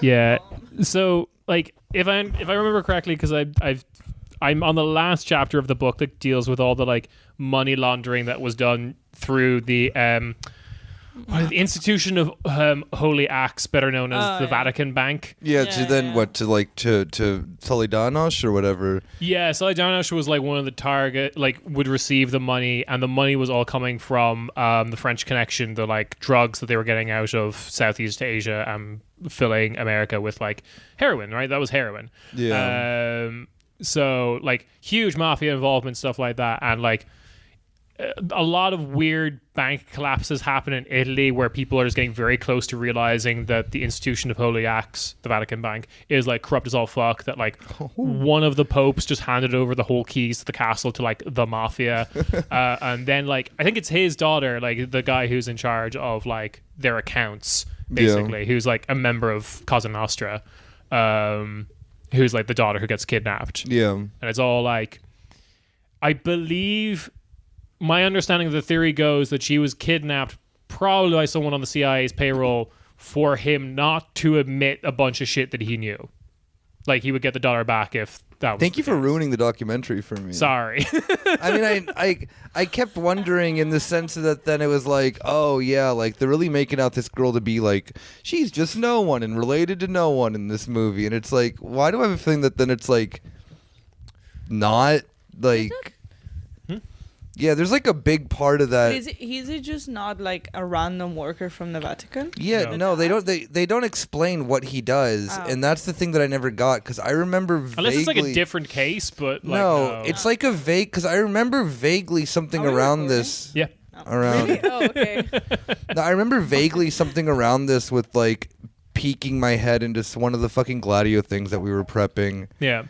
Yeah. So, like, if I remember correctly, because I'm on the last chapter of the book that deals with all the like money laundering that was done through the institution of holy acts, better known as the Vatican Bank. To Solidanos or whatever. Yeah, Solidanos was like one of the target, like would receive the money, and the money was all coming from the French Connection, the like drugs that they were getting out of Southeast Asia and filling America with like heroin, right? That was heroin. Yeah. So like huge mafia involvement, stuff like that, and like a lot of weird bank collapses happen in Italy where people are just getting very close to realizing that the institution of holy acts, the Vatican Bank, is like corrupt as all fuck. That like one of the popes just handed over the whole keys to the castle to like the mafia, and then like I think it's his daughter, like the guy who's in charge of like their accounts, basically, who's like a member of Cosa Nostra, who's like the daughter who gets kidnapped. Yeah, and it's all like, I believe. My understanding of the theory goes that she was kidnapped probably by someone on the CIA's payroll for him not to admit a bunch of shit that he knew. Like, he would get the daughter back if that was Thank you for ruining the documentary for me. Sorry. I mean, I kept wondering in the sense that then it was like, oh, yeah, like, they're really making out this girl to be like, she's just no one and related to no one in this movie. And it's like, why do I have a feeling that then it's like, not, like... Yeah, there's like a big part of that. Is it just not like a random worker from the Vatican? Yeah, no, they don't explain what he does, and that's the thing that I never got because I remember vaguely. Unless it's like a different case, but like, no, it's like a vague because I remember vaguely something around this. Yeah. Around. Really? Oh, okay. No, I remember vaguely something around this with like peeking my head into one of the fucking Gladio things that we were prepping. Yeah.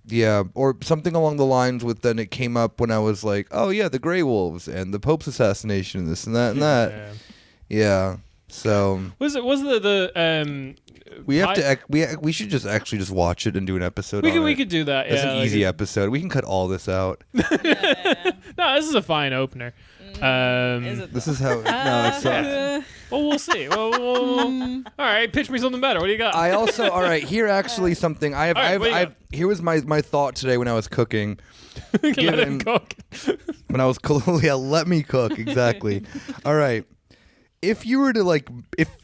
Yeah, or something along the lines with then it came up when I was like, oh yeah, the Grey Wolves and the Pope's assassination and this and that and that. Yeah. So was the we have to we should just actually just watch it and do an episode. We could do that. It's an easy episode. We can cut all this out. No, this is a fine opener. This is how. No, it's not. Well, we'll see. All right, pitch me something better. What do you got? I also all right. Here, actually, something I have. Here was my thought today when I was cooking. Let him cook. When I was let me cook exactly. All right. If you were to like,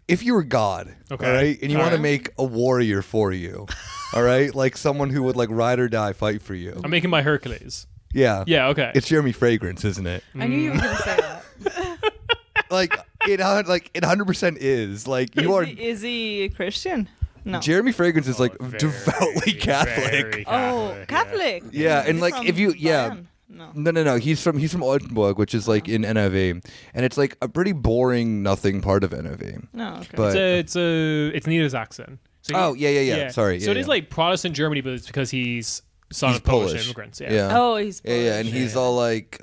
if you were God, okay, all right, and you want to make a warrior for you, all right, like someone who would like ride or die fight for you. I'm making my Hercules. Yeah. Yeah. Okay. It's Jeremy Fragrance, isn't it? I knew you were going to say that. Like it 100% is. Like you are. Is he a Christian? No. Jeremy Fragrance is like devoutly Catholic. Oh, Catholic. Yeah, and like if you No. He's from Oldenburg, which is like in NRV, and it's like a pretty boring nothing part of NRV. No, okay. But it's Niedersachsen. So yeah. Sorry. So it is like Protestant Germany, but it's because he's son of Polish immigrants. Yeah. Oh, he's Polish. Yeah, and he's all like,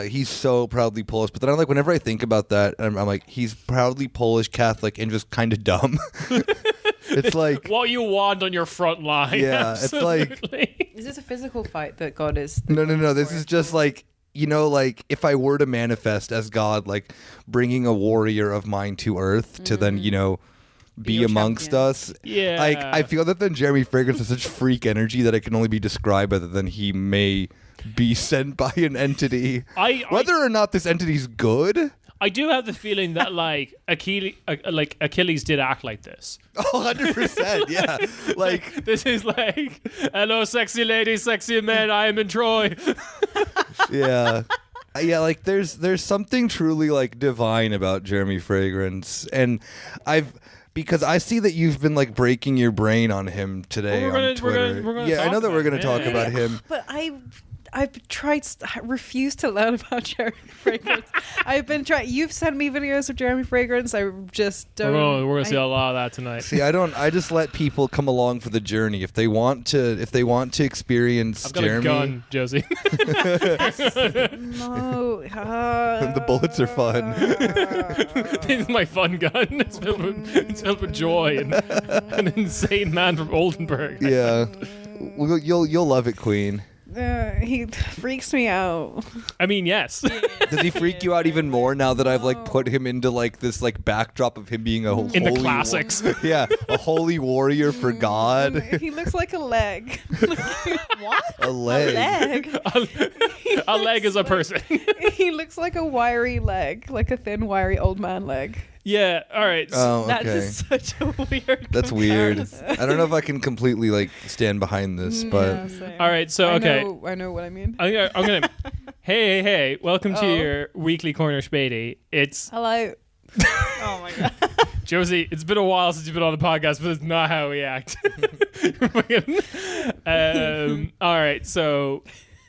he's so proudly Polish. But then I'm like, whenever I think about that, I'm like, he's proudly Polish Catholic and just kind of dumb. It's like what you want on your front line. Yeah, absolutely. It's like, is this a physical fight that God is? No. This is just like, you know, like if I were to manifest as God, like bringing a warrior of mine to Earth to then, you know, be amongst us. Yeah. Like I feel that then Jeremy Fragrance has such freak energy that it can only be described other than he may be sent by an entity. Whether or not this entity's good. I do have the feeling that like Achilles did act like this. Oh, 100%, yeah. Like this is like, hello, sexy ladies, sexy men, I am in Troy. Yeah. Yeah, like there's something truly like divine about Jeremy Fragrance, and because I see that you've been like breaking your brain on him today on Twitter. We're gonna I know that we're going to talk about him. But I've refused to learn about Jeremy Fragrance. I've been trying. You've sent me videos of Jeremy Fragrance. I just don't. We're gonna see a lot of that tonight. See, I just let people come along for the journey. If they want to experience I've got Jeremy. a gun, Josie. No. The bullets are fun. This is my fun gun. It's filled with joy and an insane man from Oldenburg. Yeah. You'll love it, Queen. He freaks me out. I mean, yes. Does he freak you out even more now that I've like put him into like this like backdrop of him being a In the holy classics. yeah, a holy warrior for God. He looks like a leg. What? A leg. A leg is a person. He looks like a wiry leg, like a thin, wiry old man leg. Yeah, all right. Oh, okay. That is such a weird. That's weird. comparison. I don't know if I can completely like stand behind this, but Yeah, same. All right, so okay. I know what I mean. I'm gonna hey, welcome to Oh. your weekly corner Späti. It's Hello. Oh my god. Josie. It's been a while since you've been on the podcast, but it's not how we act. All right, so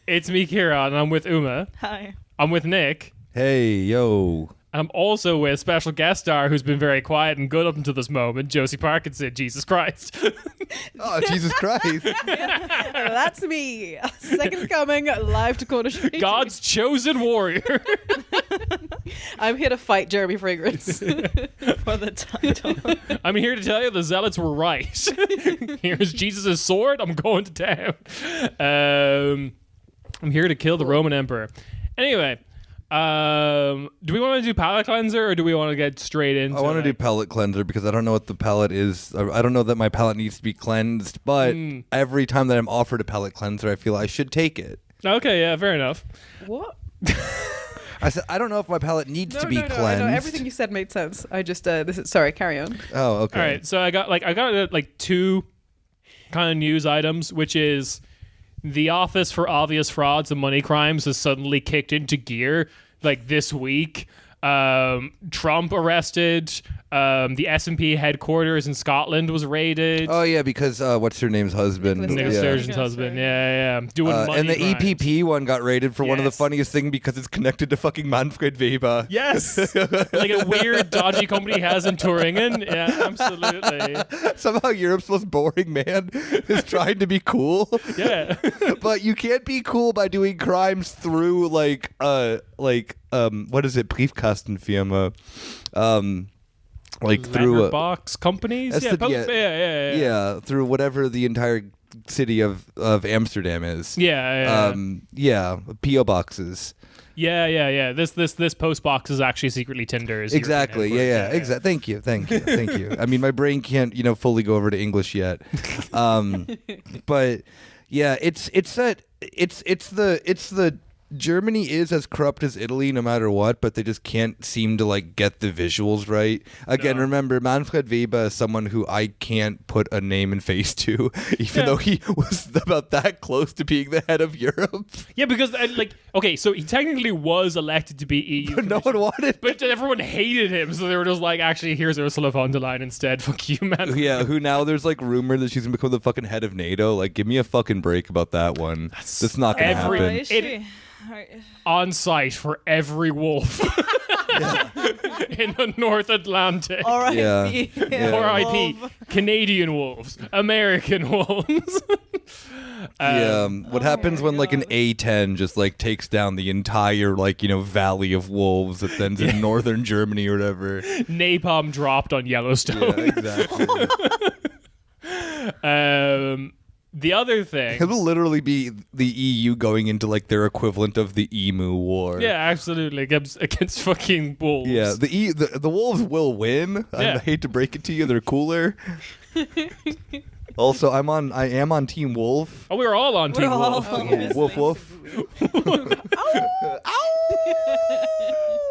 it's me, Kira, and I'm with Uma. Hi. I'm with Nick. hey, yo. And I'm also with special guest star who's been very quiet and good up until this moment, Josie Parkinson. Jesus Christ. Oh, Jesus Christ. That's me. Second coming, live to Corner Street. God's chosen warrior. I'm here to fight Jeremy Fragrance. For the title. I'm here to tell you the zealots were right. Here's Jesus' sword. I'm going to town. I'm here to kill the Roman emperor. Anyway, do we want to do palate cleanser or do we want to get straight into I want to do like- palate cleanser because I don't know what the palate is. I don't know that my palate needs to be cleansed, but every time that I'm offered a palate cleanser, I feel I should take it. Okay, yeah, fair enough. What? I said I don't know if my palate needs to be I cleansed. know everything you said made sense. I just sorry, carry on. Oh, okay. All right, so I got two kind of news items, which is the Office for Obvious Frauds and Money Crimes has suddenly kicked into gear like this week. Trump arrested. The S&P headquarters in Scotland was raided. Oh yeah, because what's her name's husband? Nicholas Nick yeah. Sturgeon's Yeah. husband. Yeah. Doing money And the crimes. EPP one got raided for one of the Yes. funniest things because it's connected to fucking Manfred Weber. Yes. Like a weird, dodgy company he has in Turingen. Yeah, absolutely. Somehow Europe's most boring man is trying to be cool. Yeah. But you can't be cool by doing crimes through what is it, Briefkastenfirma, through Letterbox companies. That's Yeah, the- yeah. yeah, through whatever the entire city of Amsterdam is. Yeah. PO boxes. Yeah. This post box is actually secretly Tinder's. Exactly. European Yeah. headquarters. Thank you. I mean, my brain can't fully go over to English yet. But yeah, it's the Germany is as corrupt as Italy no matter what, but they just can't seem to like get the visuals right. Again, No. remember Manfred Weber is someone who I can't put a name and face to, even though he was about that close to being the head of Europe. Yeah, because okay, so he technically was elected to be EU. But no one wanted. But everyone hated him, so they were just like, actually, here's Ursula von der Leyen instead. Fuck you, man. Yeah, who now there's like rumor that she's gonna become the fucking head of NATO. Like, give me a fucking break about that one. That's not gonna every- happen. Is It- she? Alright. On site for every wolf in the North Atlantic. R.I.P. Yeah. R.I.P. Canadian wolves, American wolves. What happens when like an A10 just like takes down the entire valley of wolves that then's in northern Germany or whatever? Napalm dropped on Yellowstone. Yeah, exactly. The other thing. It'll literally be the EU going into like their equivalent of the Emu War. Yeah, absolutely. Against fucking wolves. Yeah, the wolves will win. Yeah. I hate to break it to you, they're cooler. Also, I am on Team Wolf. Oh, we were all on Team We're all Wolf. obviously. Woof woof.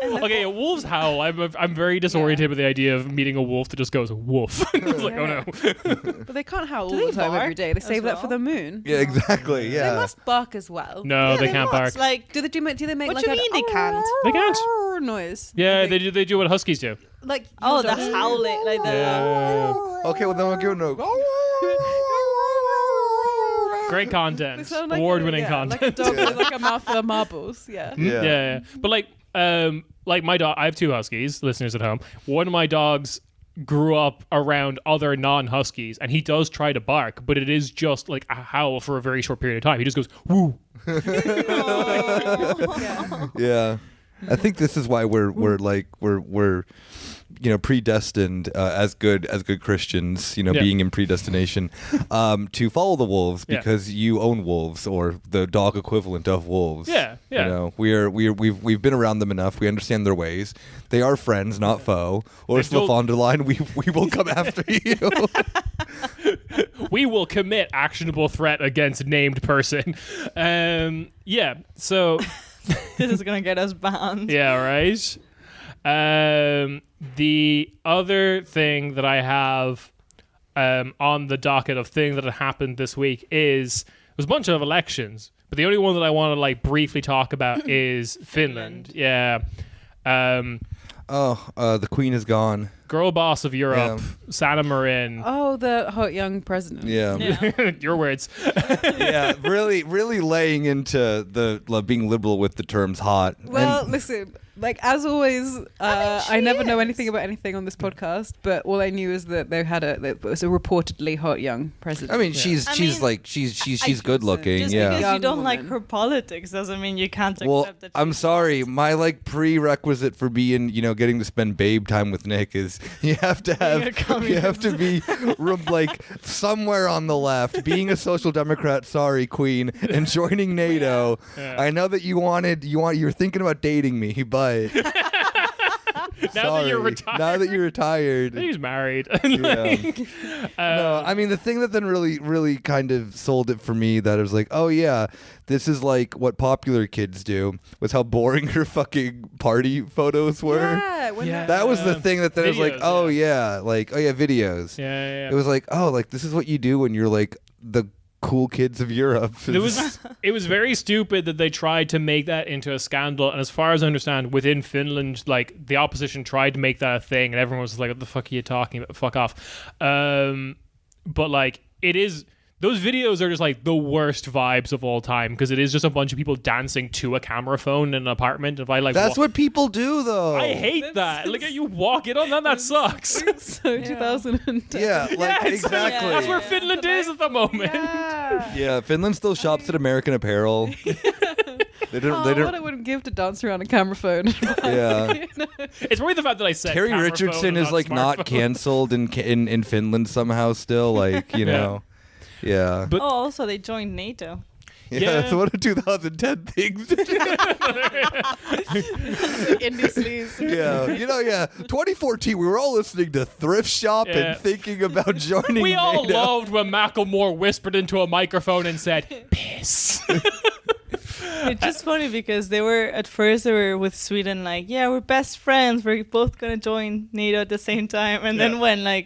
Okay, wolves howl. I'm very disoriented with the idea of meeting a wolf that just goes woof. It's like, oh no. But they can't howl Do all the they time every bark day. They as save that for well? the moon. Yeah, exactly. Yeah. They must bark as well. No, Yeah, they can't bark. must, Like, Do they make What like do you mean they can't? They can't. noise? Yeah, they do what huskies do. Like oh, your the dog. howling, like the. Yeah. Okay, well then we'll give no. Great They content. sound like Award-winning Like a content. dog with like a mouthful of marbles. Yeah. Yeah. But like my dog, I have two huskies, listeners at home. One of my dogs grew up around other non-huskies, and he does try to bark, but it is just like a howl for a very short period of time. He just goes woo. Yeah. I think this is why we're predestined as good Christians, being in predestination, to follow the wolves because you own wolves, or the dog equivalent of wolves. Yeah. We've been around them enough. We understand their ways. They are friends, not foe. Or von der Leyen, we will come after you. We will commit actionable threat against named person. So This is gonna get us banned. yeah, right. The other thing that I have on the docket of things that have happened this week is there's a bunch of elections, but the only one that I want to briefly talk about is Finland. Yeah. The queen is gone. Girl boss of Europe, Sanna Marin. Oh, the hot young president. Yeah. Your words. Yeah, really laying into the being liberal with the terms hot. Well, listen, as always, I never know anything about anything on this podcast, but all I knew is that it was a reportedly hot young president. I mean, she's good looking. Just Yeah. because you don't Young like woman. her politics doesn't mean you can't accept Well, that. I'm sorry. My prerequisite for being, getting to spend babe time with Nick is you have to be somewhere on the left, being a social democrat. Sorry, Queen, and joining NATO. Yeah. I know that you're thinking about dating me, but Now that you're retired. Now that you're retired. He's married. Yeah. No, I mean the thing that then really kind of sold it for me, that it was like, oh yeah, this is what popular kids do, was how boring her fucking party photos were. Yeah, That was the thing that then was like, Videos, oh yeah, videos. Yeah. It was like, oh, this is what you do when you're the cool kids of Europe. It was very stupid that they tried to make that into a scandal, and as far as I understand, within Finland, the opposition tried to make that a thing, and everyone was like, "What the fuck are you talking about? Fuck off!" But it is. Those videos are just the worst vibes of all time, because it is just a bunch of people dancing to a camera phone in an apartment. If I That's what people do, though. I hate that. You walk in on that sucks. So 2010. Yeah, Exactly. exactly. That's where Finland is at the moment. Yeah, Finland still shops at American Apparel. They didn't. What I wouldn't give to dance around a camera phone. Yeah. It's probably the fact that I said Terry camera Richardson phone is and not smartphone. canceled in Finland somehow still. Yeah. Yeah. But- also they joined NATO. Yeah. That's one of 2010 things. Indie sleaze. Yeah. 2014, we were all listening to Thrift Shop Yeah. and thinking about joining We all NATO. loved when Macklemore whispered into a microphone and said, "Piss." It's just funny because they were with Sweden we're best friends, we're both gonna join NATO at the same time, and then when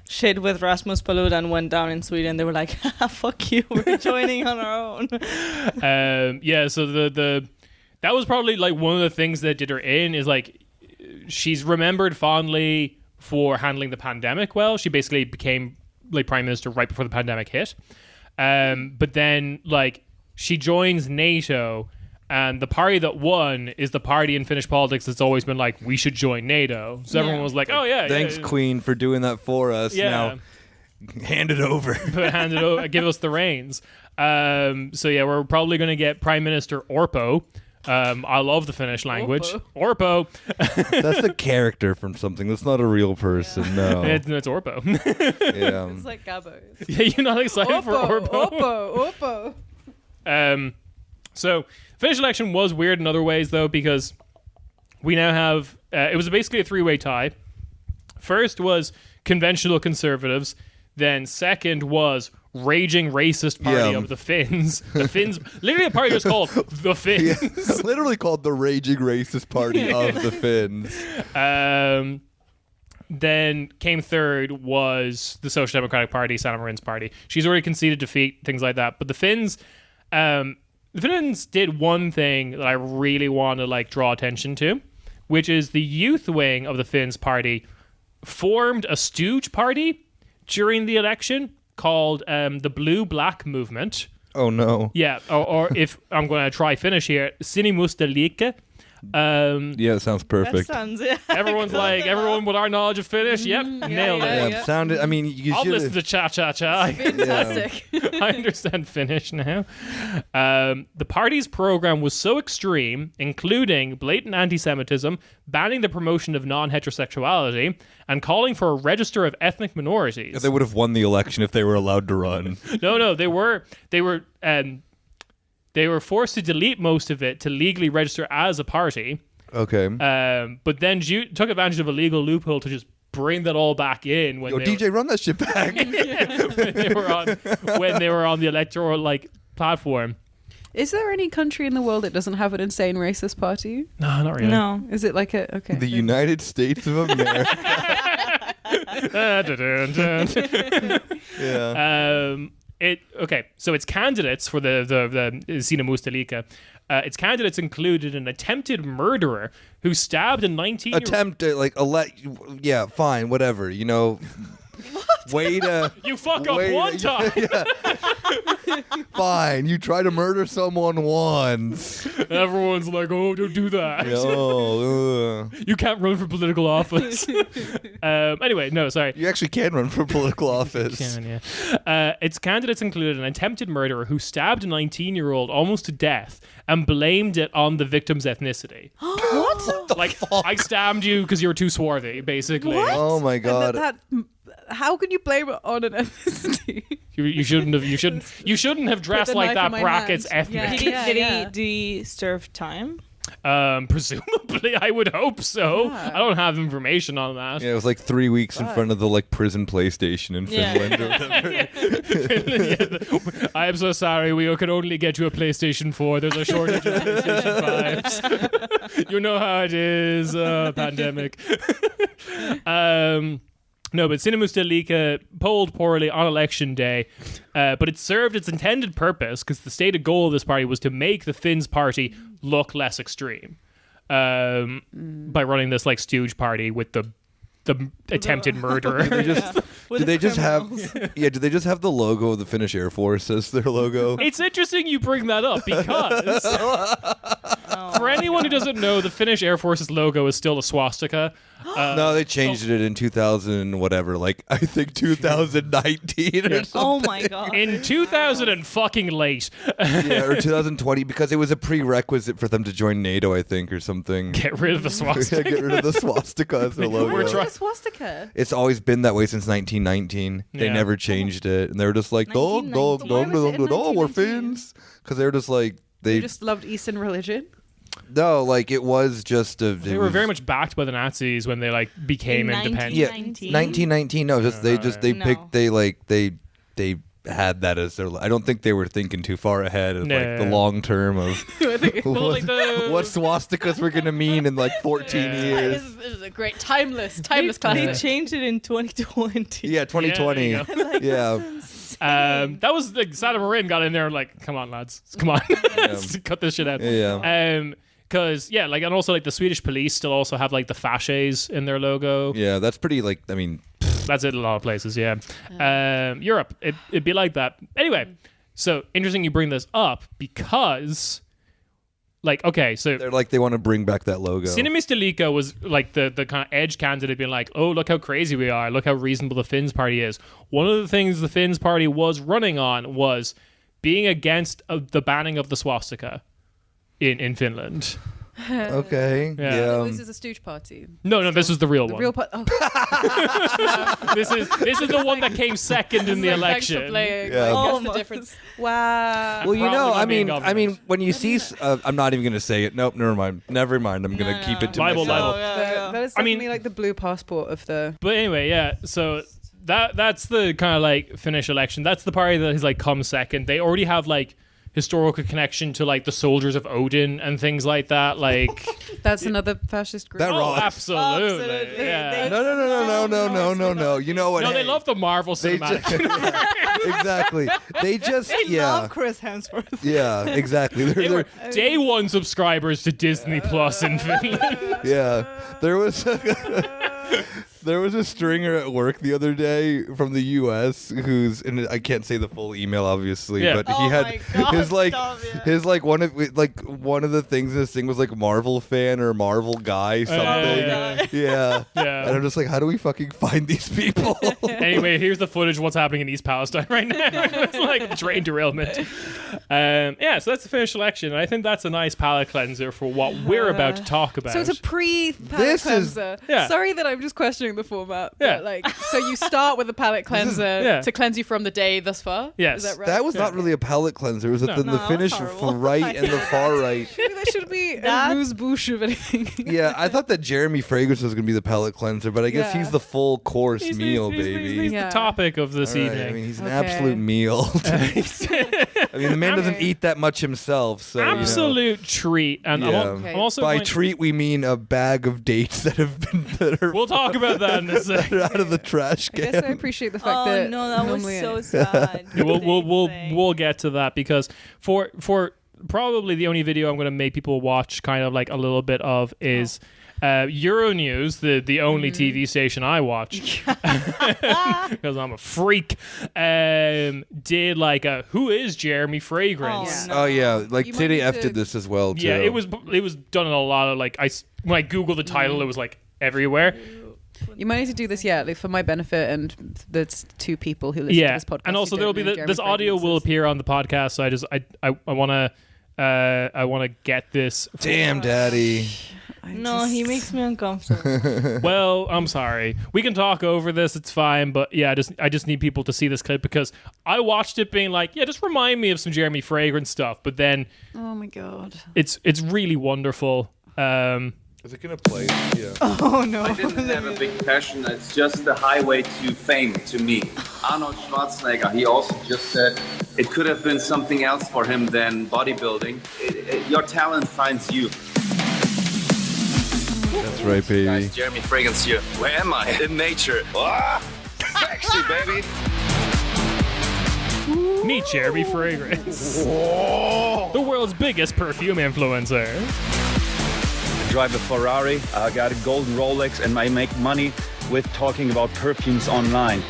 shit with Rasmus Paludan went down in Sweden, they were like, fuck you, we're joining on our own. So that was probably one of the things that did her in is she's remembered fondly for handling the pandemic well. She basically became prime minister right before the pandemic hit. But then she joins NATO, and the party that won is the party in Finnish politics that's always been we should join NATO. So everyone was like, oh yeah, Thanks, yeah. Queen, for doing that for us. Yeah. Now, hand it over. Hand it over, give us the reins. We're probably going to get Prime Minister Orpo. I love the Finnish language. Orpo. That's a character from something. That's not a real person. No. It's Orpo. Yeah. It's like Gabo. Yeah, you're not excited for Orpo. Oppo. So Finnish election was weird in other ways, though, because we now have it was basically a three-way tie. First was conventional conservatives, then second was raging racist party of the Finns. The Finns, literally a party was called the Finns. Yeah. Literally called the raging racist party of the Finns. Then came third was the Social Democratic Party, Sanna Marin's party. She's already conceded defeat, things like that. But the Finns did one thing that I really want to draw attention to, which is the youth wing of the Finns party formed a stooge party during the election called the Blue Black Movement. Oh no. Yeah, or if I'm going to try Finnish here, Sinimusta liike. Yeah, it sounds That perfect. sounds, yeah. Everyone's like, everyone with our knowledge of Finnish, yep, nailed it. Yeah, sounded. I mean, you I'll should. listen to cha-cha-cha. Fantastic. I understand Finnish now. The party's program was so extreme, including blatant anti-Semitism, banning the promotion of non-heterosexuality, and calling for a register of ethnic minorities. They would have won the election if they were allowed to run. No, they were forced to delete most of it to legally register as a party. Okay. But then took advantage of a legal loophole to just bring that all back in when Yo, DJ, run that shit back. when they were on the electoral platform. Is there any country in the world that doesn't have an insane racist party? No, not really. No. Is it like a okay? The United States of America. Yeah. So its candidates for the Sina Mustelika, its candidates included an attempted murderer who stabbed a 19-year-old. Yeah, fine, whatever. You know. Way to You fuck up one time. Fine, you try to murder someone once. Everyone's like, oh, don't do that. You can't run for political office. Anyway, no, sorry. You actually can run for political office. Its candidates included an attempted murderer who stabbed a 19-year-old almost to death and blamed it on the victim's ethnicity. What? Like, I stabbed you because you were too swarthy, basically. What? Oh my And god. how can you blame it on an ethnicity? You shouldn't have dressed the like knife that. in my Brackets hand. ethnic. Yeah. Did he serve time? Presumably, I would hope so. Yeah. I don't have information on that. Yeah, it was like 3 weeks in front of the prison PlayStation in Finland. Or whatever. I am so sorry. We can only get you a PlayStation 4. There's a shortage of PlayStation 5s. You know how it is. Pandemic. No, but Sina Mustelika polled poorly on election day, but it served its intended purpose because the stated goal of this party was to make the Finns party look less extreme by running this stooge party with the attempted murderer. Did they just have the logo of the Finnish Air Force as their logo? It's interesting you bring that up because for anyone who doesn't know, the Finnish Air Force's logo is still a swastika. No, they changed it in 2000 whatever, I think 2019 or something. Oh my god. In 2000 and fucking late. Yeah, or 2020 because it was a prerequisite for them to join NATO, I think, or something. Get rid of the swastika. Yeah, get rid of the swastika as their logo. We're trying- swastika. It's always been that way since 1919. They Yeah. never changed it, and they were just like, "No, 1919. Why was it in we're 1919? Finns," because they were just like They just loved Eastern religion. No, it was just a. They were very much backed by the Nazis when they became In independent. Yeah, 1919? 1919. No, just they No. picked they had that as their. I don't think they were thinking too far ahead of the No. long term of Well, what swastikas were gonna mean in 14 Yeah. years. This is a great timeless They classic. changed it in 2020. Yeah, 2020. Yeah, there you Yeah. that was Saddam Marin got in there come on lads, come on, cut this shit out. Yeah. Because and also the Swedish police still also have the fasces in their logo. Yeah, that's pretty That's it in a lot of places. Yeah, Europe it'd be like that anyway. So interesting you bring this up because okay, so they're they want to bring back that logo. Sina Mustelika was the kind of edge candidate being oh, look how crazy we are. Look how reasonable the Finns party is. One of the things the Finns party was running on was being against the banning of the swastika in Finland. Okay. Yeah. Yeah. This is a stooge party. No, this was the real The one. real party. Oh, This is the one that came second in the thanks for election. playing. Yeah. Guess Almost. the difference. Wow. Well, Probably gonna be in I mean, government. when you see, I'm not even gonna say it. Nope, never mind. Never mind. I'm gonna keep it to Libel, myself. libel. That is I mean- definitely the blue passport of the. But anyway, yeah. So that's the kind of Finnish election. That's the party that has come second. They already have historical connection to the soldiers of Odin and things like that. That's another fascist group. That rocks. Absolutely. Absolutely. Yeah. No. No, they love the Marvel They cinematic. just, exactly. They just They love Chris Hemsworth. Yeah, exactly. They were day one subscribers to Disney Plus in Finland. Yeah, there was. There was a stringer at work the other day from the U.S. who's, and I can't say the full email obviously, Yeah. but he Oh had my God, his like stop it. his like one of the things in this thing was like Marvel fan or Marvel guy something. Yeah. Yeah. And I'm just like, how do we fucking find these people? Anyway, here's the footage of what's happening in East Palestine right now. It's like train derailment. Yeah, so that's the Finnish selection. And I think that's a nice palate cleanser for what we're about to talk about. So it's a pre-palate This is- cleanser. Yeah. Sorry that I'm just questioning the format. Yeah. But like, so you start with a palate cleanser Yeah. to cleanse you from the day thus far? Yes. Is that right? That was not really a palate cleanser. It was No. the No, that was Finnish horrible. right and the far right. Maybe that should be That- a moose bouche of anything. Yeah, I thought that Jeremy Fragrance was going to be the palate cleanser, but I guess Yeah. he's the full course He's- meal, he's- baby. He's Yeah. the topic of this All right, evening. I mean, he's an Okay. absolute meal. I mean, the man doesn't Okay. eat that much himself, so Absolute treat. And Yeah. Okay. I'm also By going- treat, we mean a bag of dates that have been We'll talk about that in a that second. are out of the trash I can. guess I appreciate the fact Oh that no, that was normally so sad. Yeah, we'll Thing. we'll get to that because for probably the only video I'm going to make people watch kind of like a little bit of is Euronews, the only TV station I watch because I'm a freak. Did like a Who is Jeremy Fragrance? Oh, Oh yeah, like You might City need F to- did this as well too. Yeah, it was done in a lot of like when I googled the title, it was like everywhere. you might need to do this, like for my benefit and that's two people who listen to Yeah, this podcast. and also who there'll don't be know Jeremy this audio will Fragrance's. appear on the podcast. So I want to get this. Damn, Daddy. No, he makes me uncomfortable. Well, I'm sorry. We can talk over this. It's fine. But yeah, I just need people to see this clip because I watched it being like, yeah, just remind me of some Jeremy Fragrance stuff. But then Oh my god. it's really wonderful. Is it gonna play? Yeah. Oh no. I didn't have a big passion. It's just the highway to fame to me. Arnold Schwarzenegger, he also just said it could have been something else for him than bodybuilding. Your talent finds you. That's right, baby. Guys, Jeremy Fragrance here. Where am I? In nature. Ah, sexy, baby. Meet Jeremy Fragrance, the world's biggest perfume influencer. I drive a Ferrari, I got a golden Rolex, and I make money with talking about perfumes online.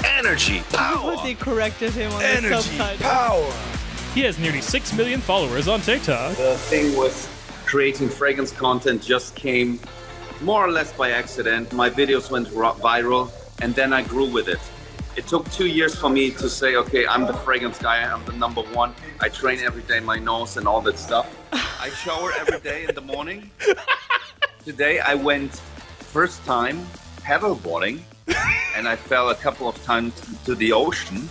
Energy, power. But they corrected him on the Energy, subtitle. power. He has nearly 6 million followers on TikTok. The thing with creating fragrance content just came more or less by accident. My videos went viral and then I grew with it. It took 2 years for me to say, okay, I'm the fragrance guy, I'm the number one. I train every day my nose and all that stuff. I shower every day in the morning. Today I went first time paddleboarding and I fell a couple of times to the ocean.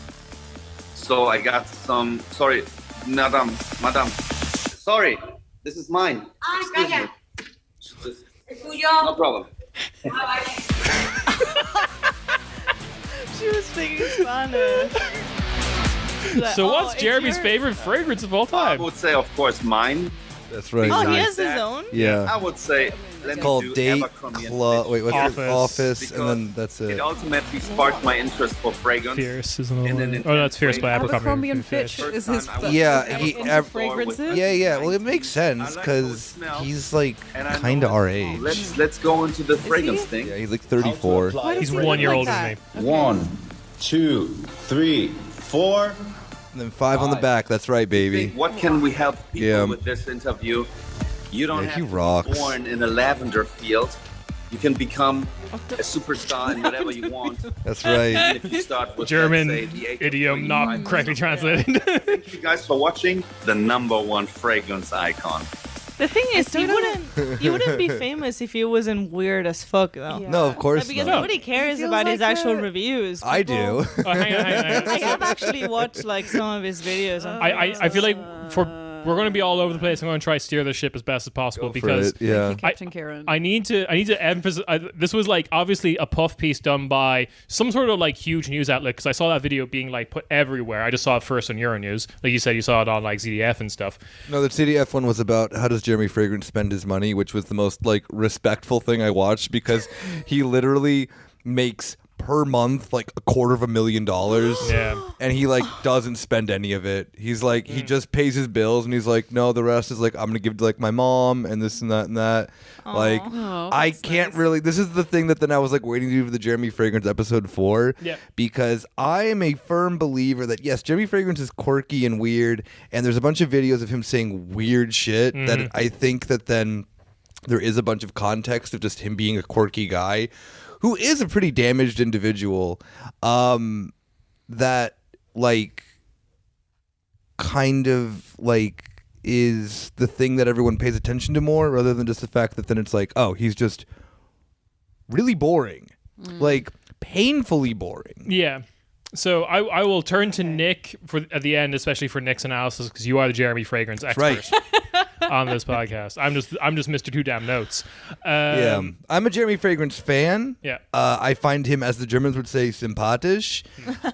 So I got some, sorry, madam, sorry, this is mine. Excuse me. Just- no problem. She was speaking Spanish. Like, So oh, what's it's Jeremy's your- favorite fragrance of all I time? would say, of course, mine. That's right. Oh, he Besides has his that, own? Yeah. I would say, let me Called do Date Abercrombie and Club. Fitch. Wait, what's Office. it? Office, and Because then that's it. It ultimately sparked my interest for fragrance. Fierce is another And then one. it- Oh, that's Fierce by Abercrombie Abercrombie. and Fitch First is his time I was Yeah, in he- the ev- store with fragrances? Yeah. Well, it makes sense I like how it because smells. he's like And I kind of know our it. age. Let's go into the fragrance he? thing. Yeah, he's like 34. Why does He's he 1 look year like older that? than me. 1, 2, 3, 4. And then 5 on the back. That's right, baby. What can we help people Yeah. with this interview? You don't Yeah, have he to be rocks. born in a lavender field. You can become a superstar in whatever you want. That's right. Even if you start with, German let's say, the age of idiom 25 not correctly or something. translated. Thank you guys for watching. The #1 fragrance icon. The thing is, you don't wouldn't be famous if he wasn't weird as fuck, though. Yeah. No, of course Because not. nobody cares feels about his like actual a- reviews. I People- do. Oh, hang on. I have actually watched like some of his videos. On I feel like we're going to be all over the place. I'm going to try to steer the ship as best as possible For because it, yeah. Captain Kieran. I need to emphasize. This was like obviously a puff piece done by some sort of like huge news outlet because I saw that video being like put everywhere. I just saw it first on Euronews, like you said, you saw it on like ZDF and stuff. No, the CDF one was about how does Jeremy Fragrance spend his money, which was the most like respectful thing I watched because he literally makes per month like $250,000. Yeah. And he like doesn't spend any of it. He's like he just pays his bills and he's like, no, the rest is like I'm gonna give to like my mom and this and that and that. Like I can't really. This is the thing that then I was like waiting to do for the Jeremy Fragrance episode 4. Yeah. Because I am a firm believer that yes, Jeremy Fragrance is quirky and weird, and there's a bunch of videos of him saying weird shit that I think that then there is a bunch of context of just him being a quirky guy who is a pretty damaged individual. That like kind of like is the thing that everyone pays attention to more rather than just the fact that then it's like, oh, he's just really boring. Like painfully boring. Yeah. So I will turn to Nick for at the end, especially for Nick's analysis, because you are the Jeremy Fragrance expert on this podcast. I'm just Mr. Too Damn Notes. Yeah, I'm a Jeremy Fragrance fan. Yeah. I find him, as the Germans would say, sympathisch.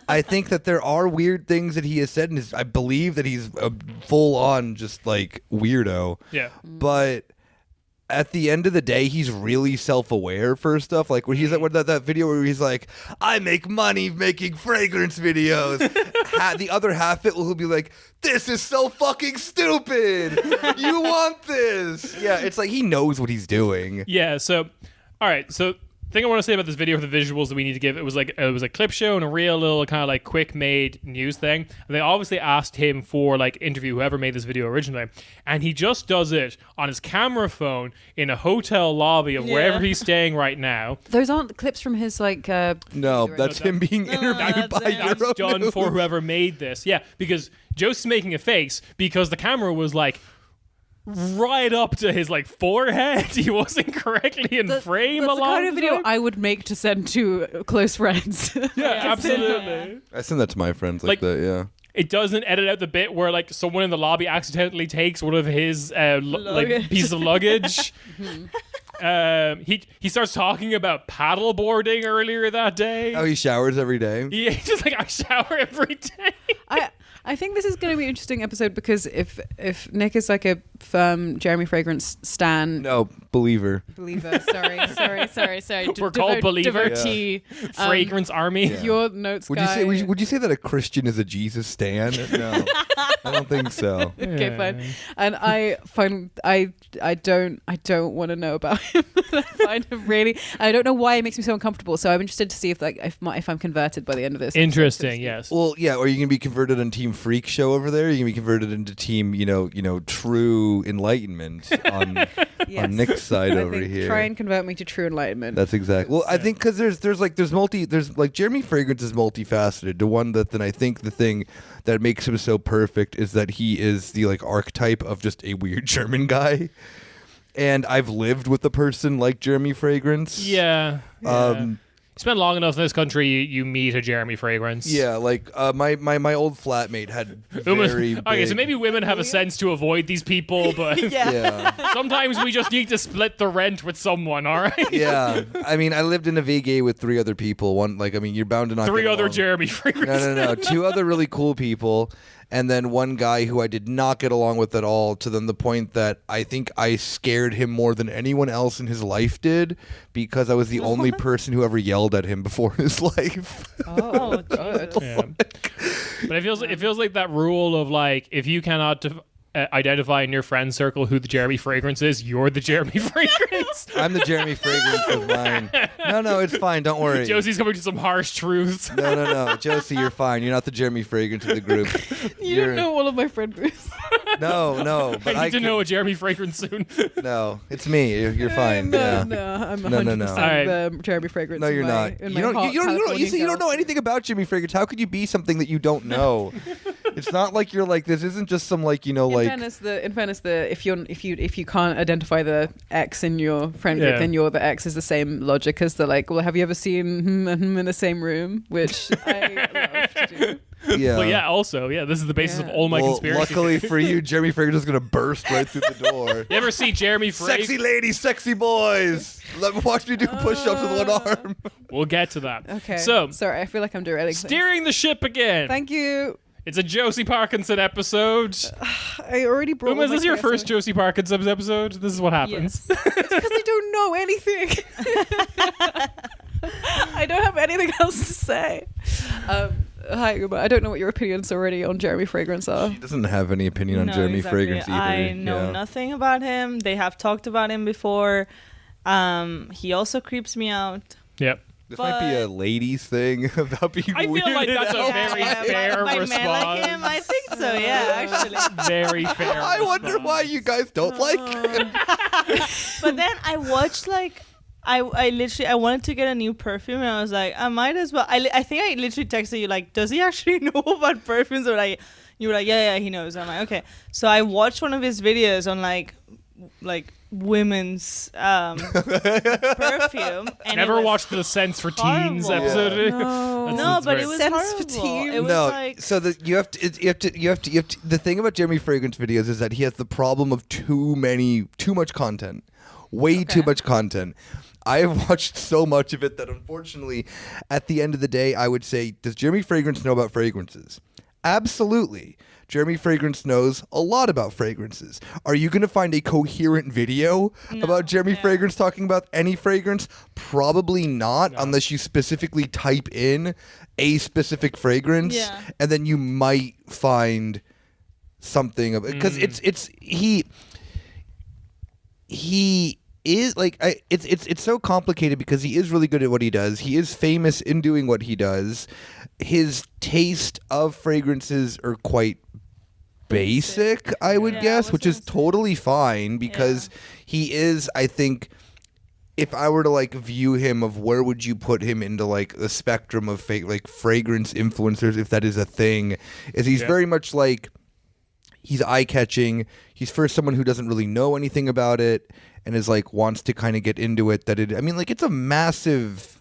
I think that there are weird things that he has said, and I believe that he's a full-on just like weirdo. Yeah. But at the end of the day, he's really self-aware for stuff. Like when he's like that video where he's like, "I make money making fragrance videos." The other half of it will be like, "This is so fucking stupid. You want this?" Yeah, it's like he knows what he's doing. Yeah. So, all right. So, thing I want to say about this video for the visuals that we need to give, it was a clip show and a real little kind of like quick made news thing. And they obviously asked him for like interview whoever made this video originally, and he just does it on his camera phone in a hotel lobby of wherever he's staying right now. Those aren't clips from his like. No, that's him being interviewed by That's Euro done News. for whoever made this. Yeah, because Josie's making a face because the camera was like right up to his like forehead. He wasn't correctly in frame That's a the lot kind of video I would make to send to close friends. Yeah, absolutely. I send that to my friends like that, yeah. It doesn't edit out the bit where like someone in the lobby accidentally takes one of his like pieces of luggage. He starts talking about paddle boarding earlier that day. Oh, he showers every day? Yeah, he's just like, I shower every day. I think this is going to be an interesting episode because if Nick is like a firm Jeremy Fragrance stan. No, believer. Sorry. We're called believers. Devotee. Fragrance army. Yeah. Your notes Would guy. you say that a Christian is a Jesus stan? No, I don't think so. Okay, fine. And I don't want to know about him. I find him really. I don't know why it makes me so uncomfortable. So I'm interested to see if I'm converted by the end of this. Interesting. Yes. Well, yeah. Or you can be converted on Team Freak Show over there. You can be converted into Team, True Enlightenment on Nick's side over here. Try and convert me to True Enlightenment. That's exactly. Well, I think because there's Jeremy Fragrance is multifaceted. The one that then I think the thing that makes him so perfect is that he is the like archetype of just a weird German guy. And I've lived with a person like Jeremy Fragrance. Yeah. You spend long enough in this country, you meet a Jeremy Fragrance. Yeah, like my old flatmate had very big... Okay, so maybe women have a sense to avoid these people, but Yeah. sometimes we just need to split the rent with someone, all right? Yeah. I mean, I lived in a VG with 3 other people. You're bound to not 3 get other along. Jeremy Fragrances. No. 2 other really cool people. And then one guy who I did not get along with at all, to then the point that I think I scared him more than anyone else in his life did, because I was the only person who ever yelled at him before his life. Oh, God. Yeah. But it feels like that rule of like, if you cannot identify in your friend circle who the Jeremy Fragrance is, you're the Jeremy Fragrance. I'm the Jeremy Fragrance of mine. No, it's fine. Don't worry. Josie's coming to some harsh truths. No. Josie, you're fine. You're not the Jeremy Fragrance of the group. You don't know all of my friend groups. No. But I need to know a Jeremy Fragrance soon. No, it's me. You're fine. No, Yeah. I'm 100% No. the Jeremy Fragrance. No, you're not. You don't know anything about Jeremy Fragrance. How could you be something that you don't know? It's not like you're like, this isn't just some like, In fairness, if you can't identify the X in your friend group, then you're the X is the same logic as the like. Well, have you ever seen him in the same room? Which I love to do. Yeah. Well, this is the basis of all my conspiracies. Luckily for you, Jeremy Fragrance is gonna burst right through the door. You ever see Jeremy Fragrance? Sexy ladies, sexy boys. Watch me do push-ups with one arm. We'll get to that. Okay. So, sorry, I feel like I'm derailing. steering the ship again. Thank you. It's a Josie Parkinson episode. I already brought. Uma, is this your first Josie Parkinson episode? This is what happens. Yes. It's because I don't know anything. I don't have anything else to say. Hi, Uma. I don't know what your opinions already on Jeremy Fragrance are. She doesn't have any opinion on No, Jeremy exactly. Fragrance either. I know nothing about him. They have talked about him before. He also creeps me out. Yep. This might be a ladies thing about being I feel weirded like that's a out. very fair by response. men like him, I think so. Yeah, actually. Very fair. I wonder response. why you guys don't like him. But then I watched like I literally I wanted to get a new perfume and I was like I might as well. I think I literally texted you like, does he actually know about perfumes? Or like you were like yeah he knows. I'm like okay. So I watched one of his videos on like women's perfume. And Never watched the Sense for Teens horrible. episode. No, but it was Sense horrible. for teens. It was No, like so you have to. The thing about Jeremy Fragrance videos is that he has the problem of too much content, way too much content. I have watched so much of it that unfortunately, at the end of the day, I would say, does Jeremy Fragrance know about fragrances? Absolutely. Jeremy Fragrance knows a lot about fragrances. Are you going to find a coherent video about Jeremy Fragrance talking about any fragrance? Probably not, unless you specifically type in a specific fragrance, and then you might find something because he is like it's so complicated because he is really good at what he does. He is famous in doing what he does. His taste of fragrances are quite basic, I would guess, which is totally fine because he is, I think, if I were to like view him of where would you put him into like the spectrum of like fragrance influencers, if that is a thing, is he's very much like he's eye-catching. He's for someone who doesn't really know anything about it and is like wants to kind of get into it. I mean, like it's a massive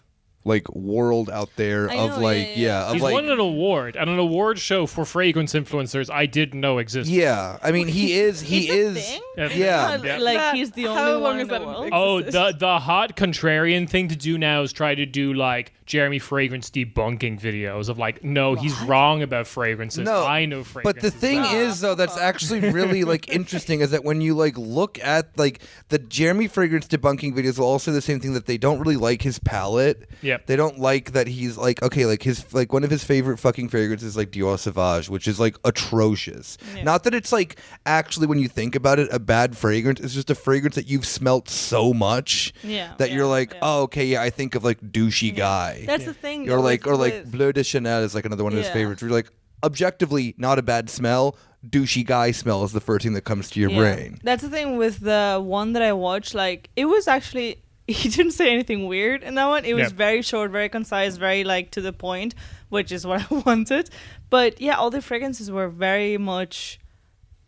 like world out there of like He's won an award and an award show for fragrance influencers I didn't know existed. Yeah, I mean he is thing? Yeah. Like he's the only How long one is in the that world. Oh, the hot contrarian thing to do now is try to do like Jeremy Fragrance debunking videos of like, no, he's wrong about fragrances. No, I know fragrances. But the thing is, though, that's actually really like interesting is that when you like look at like the Jeremy Fragrance debunking videos will also say the same thing, that they don't really like his palette. Yep. They don't like that he's like, okay, like his like one of his favorite fucking fragrances is like Dior Sauvage, which is like atrocious. Yeah. Not that it's like actually when you think about it a bad fragrance. It's just a fragrance that you've smelt so much that you're like, oh, okay, yeah, I think of like douchey guy. That's the thing. Or like with- Bleu de Chanel is like another one of his favorites. Where you're like, objectively, not a bad smell. Douchey guy smell is the first thing that comes to your brain. That's the thing with the one that I watched. Like, it was actually, he didn't say anything weird in that one. It was very short, very concise, very like to the point, which is what I wanted. But yeah, all the fragrances were very much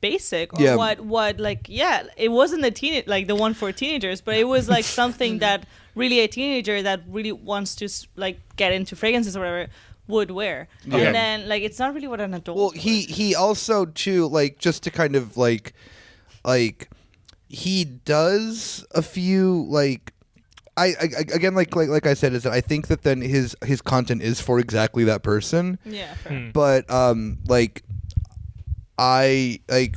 basic. Or what like, yeah, it wasn't the one for teenagers, but it was like something that really a teenager that really wants to like get into fragrances or whatever would wear. And then like it's not really what an adult Well, would. he also too like just to kind of like he does a few like I again like I said is that I think that then his content is for exactly that person. Yeah. Fair. But like I like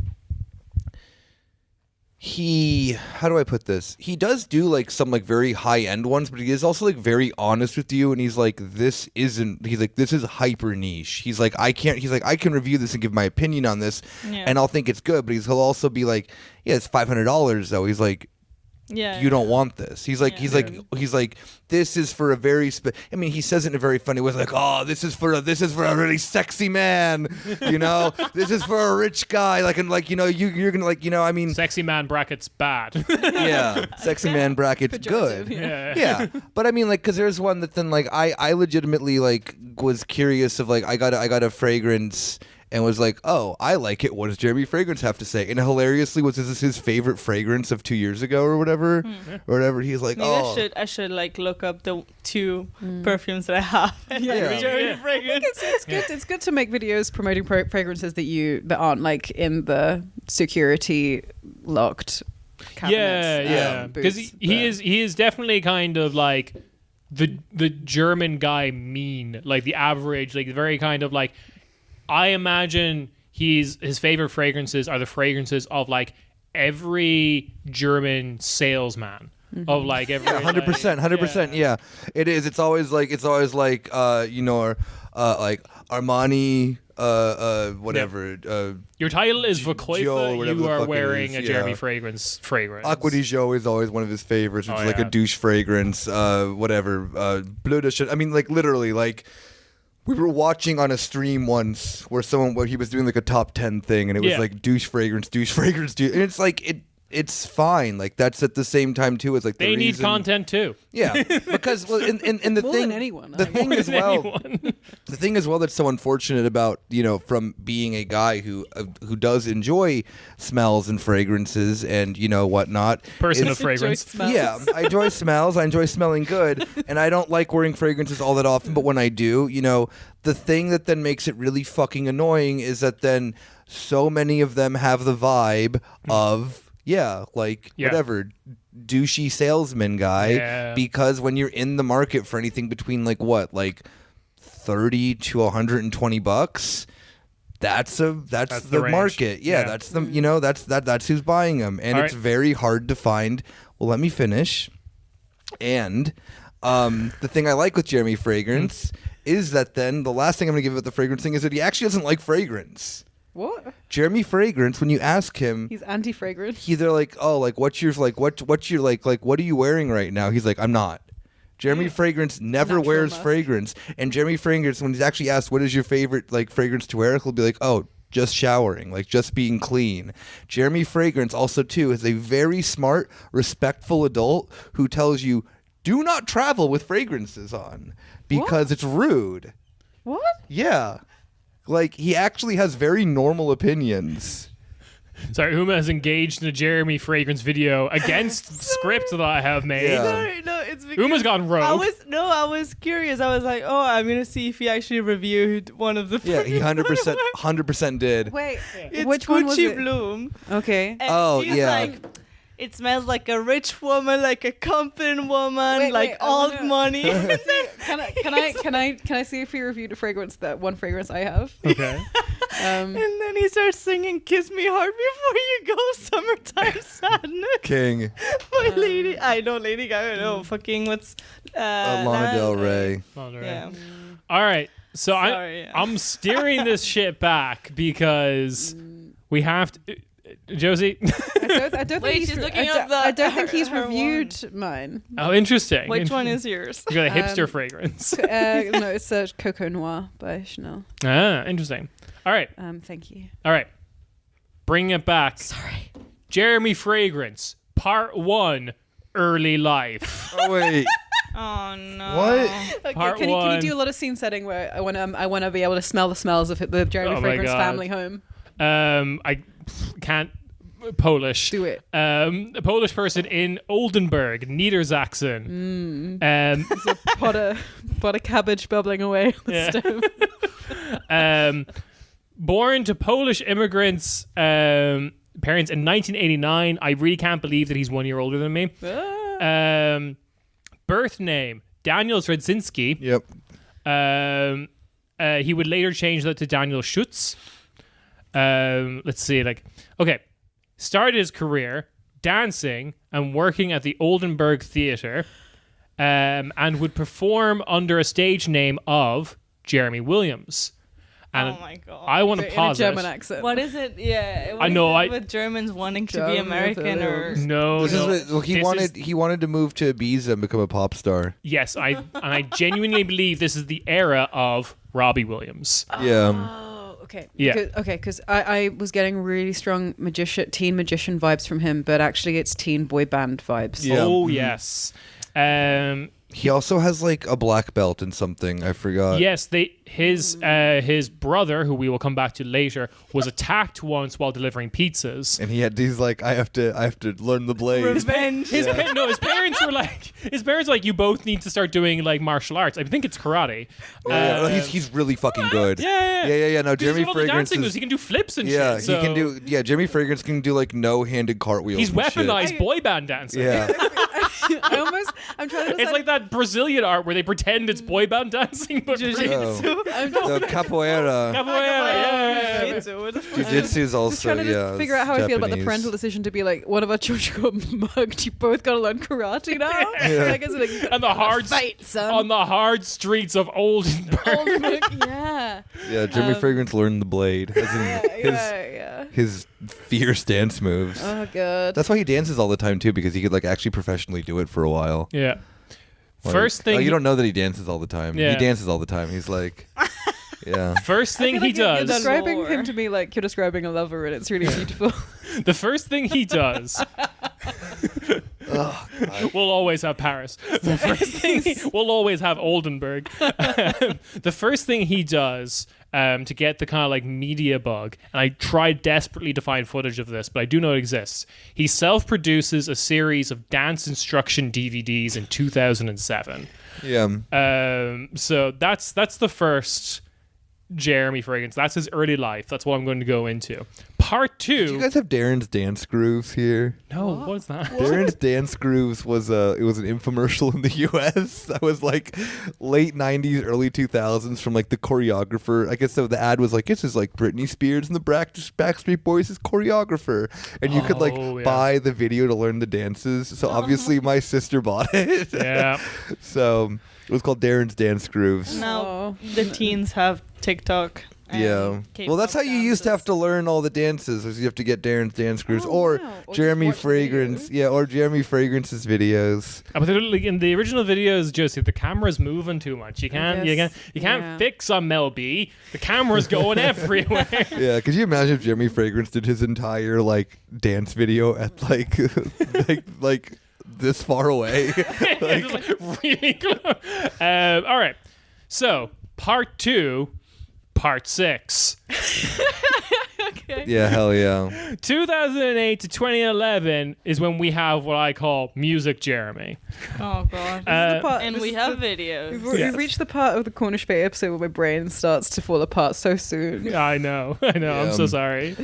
how do I put this? He does do like some like very high end ones, but he is also like very honest with you, and he's like, this is hyper niche. He's like, I can review this and give my opinion on this, and I'll think it's good, but he'll also be like, yeah, it's $500 though. He's like, you don't want this. He's like, this is for a very I mean, he says it in a very funny way. Like, oh, this is for a really sexy man, you know. This is for a rich guy, like, and like, you know, you're gonna like, you know, I mean, sexy man brackets bad. yeah, sexy man brackets good. Yeah, but I mean, like, because there's one that then like I legitimately like was curious of like I got a fragrance. And was like, oh, I like it. What does Jeremy Fragrance have to say? And hilariously, was this his favorite fragrance of 2 years ago or whatever? Or whatever. He's like, maybe I should like look up the two perfumes that I have. Jeremy Fragrance. It's good. It's good to make videos promoting fragrances that aren't like in the security locked cabinets. Because he is definitely kind of like the German guy mean, like the average, like very kind of like. I imagine his favorite fragrances are the fragrances of like every German salesman. of like every 100%. Yeah, it is. It's always like like Armani, whatever. Your title is Verkäufer. Joe, whatever You the are fuck it wearing is, a Jeremy fragrance fragrance. Aqua di Joe is always one of his favorites, which is like a douche fragrance. Whatever. Bleu de Chanel. I mean, like literally, like. We were watching on a stream once where he was doing like a top 10 thing, and it was like douche fragrance, and it's like it's fine. Like that's at the same time too. It's like they need content too. Yeah, because well, and the More thing, than anyone, the thing as well, Anyone. the thing as well that's so unfortunate about from being a guy who does enjoy smells and fragrances and whatnot. Person is- of fragrance. Smells. Yeah, I enjoy smells. I enjoy smelling good, and I don't like wearing fragrances all that often. But when I do, the thing that then makes it really fucking annoying is that then so many of them have the vibe of whatever douchey salesman guy. Yeah. Because when you're in the market for anything between like $30 to $120. That's the range. market. Yeah, that's the that's who's buying them, and All it's right. very hard to find. Well, let me finish. And the thing I like with Jeremy Fragrance is that then the last thing I'm going to give about the fragrance thing is that he actually doesn't like fragrance. What? Jeremy Fragrance, when you ask him, He's anti-fragrant. he's like, oh, like what's your what are you wearing right now? He's like, I'm not. Jeremy Fragrance never Natural wears musk. fragrance, and Jeremy Fragrance, when he's actually asked what is your favorite fragrance to wear, he'll be like, oh, just showering, just being clean. Jeremy Fragrance also too is a very smart, respectful adult who tells you do not travel with fragrances on because it's rude. What? Yeah. He actually has very normal opinions. Sorry, Uma has engaged in a Jeremy Fragrance video against script that I have made. Yeah. Sorry, no, it's because Uma's gone rogue. I was curious. I was like, oh, I'm gonna see if he actually reviewed one of the. Yeah, he 100% did. Wait, It's which one was Gucci it? Bloom. Okay. And Oh, he's yeah. like, it smells like a rich woman, like a confident woman, Wait, like wait, I old wanna- money. Can I see if he reviewed a fragrance one fragrance I have? Okay. And then he starts singing "Kiss Me Hard Before You Go," "Summertime Sadness." King. My lady, I know Lady Gaga. No, fucking what's Lana Del Rey. Yeah. All right. So Sorry, yeah. I'm steering this shit back because we have to. Josie. I don't Wait, think she's he's looking up the- I don't think he's her reviewed mine. Oh, interesting. Which one is yours? You got a hipster fragrance. No, it's Coco Noir by Chanel. Ah, interesting. All right. Thank you. All right. Bring it back. Sorry. Jeremy Fragrance, Part 1, Early Life. Oh, wait. Oh no. What? Okay, Part can you one. do a lot of scene setting where I want to be able to smell the smells of the Jeremy Oh my Fragrance God. family home? I can't. Polish. Do it. A Polish person in Oldenburg, Niedersachsen. Pot of cabbage bubbling away on the stove. Born to Polish immigrants, parents in 1989. I really can't believe that he's 1 year older than me. Birth name Daniel Sredzinski. Yep. He would later change that to Daniel Schutz. Let's see. Okay. Started his career dancing and working at the Oldenburg Theatre, and would perform under a stage name of Jeremy Williams. And Oh my god. I want to In a pause German it. accent. What is it? Yeah. I know, With Germans wanting to be German American or. films. No, This no. is what, he This wanted. is- He wanted to move to Ibiza and become a pop star. Yes, I genuinely believe this is the era of Robbie Williams. Yeah. Oh, okay. Yeah. Because I was getting really strong teen magician vibes from him, but actually it's teen boy band vibes. Yeah. Oh yes. He also has a black belt in something. I forgot. Yes, his brother, who we will come back to later, was attacked once while delivering pizzas. And he had these I have to learn the blade. Revenge. His parents were like, you both need to start doing martial arts. I think it's karate. Yeah, he's really fucking good. Yeah. No, Because Jeremy of all the Fragrance dancing is, moves, he can do flips and yeah, shit. he can do. Yeah, Jeremy Fragrance can do no-handed cartwheels. He's and shit. weaponized boy band dancing. Yeah. I'm trying to decide. It's like that Brazilian art where they pretend it's boy band dancing, but really Oh. I'm just So capoeira. capoeira. Yeah. Jiu-jitsu is also, trying to figure out how I feel about the parental decision to be like, one of our children got mugged. You both got to learn karate now. Like, is it like, And the hard fight, son. on the hard streets of Oldenburg. Yeah. Yeah, Jimmy Fragrance learned the blade. As in his fierce dance moves. Oh god. That's why he dances all the time too, because he could like actually professionally do it for a while. Yeah. Like, First thing you don't know that he dances all the time. Yeah. He dances all the time. He's like, yeah. First thing he You're does. describing him to me like you're describing a lover, and it's really beautiful. The first thing he does. We'll always have Paris. The first thing we'll always have Oldenburg. The first thing he does to get the kind of like media bug, and I tried desperately to find footage of this, but I do know it exists. He self-produces a series of dance instruction DVDs in 2007. Yeah. So that's the first Jeremy Fragrance. That's his early life. That's what I'm going to go into. Part 2. Do you guys have Darren's Dance Grooves here? No, what's that? Darren's Dance Grooves was an infomercial in the U.S. that was like late 90s, early 2000s from like the choreographer. I guess so the ad was like, this is like Britney Spears and the Backstreet Boys' choreographer. And you could like buy the video to learn the dances. So obviously my sister bought it. Yeah. So it was called Darren's Dance Grooves. Now the teens have TikTok. Yeah. Well, that's how you used to have to learn all the dances. Was you have to get Darren's Dance Grooves or wow. Or Jeremy just watch the Fragrance. Yeah, or Jeremy Fragrance's videos. But like in the original videos, Josie, the camera's moving too much. You can't Yeah. fix on Mel B. The camera's going everywhere. Yeah, could you imagine if Jeremy Fragrance did his entire like dance video at like like this far away? Just, like, really close. All right. So part 2, part 6. Yeah, hell yeah. 2008 to 2011 is when we have what I call Music Jeremy. Oh god. And we have videos. We've reached the part of the Cornish Bay episode where my brain starts to fall apart so soon. I know. I'm so sorry.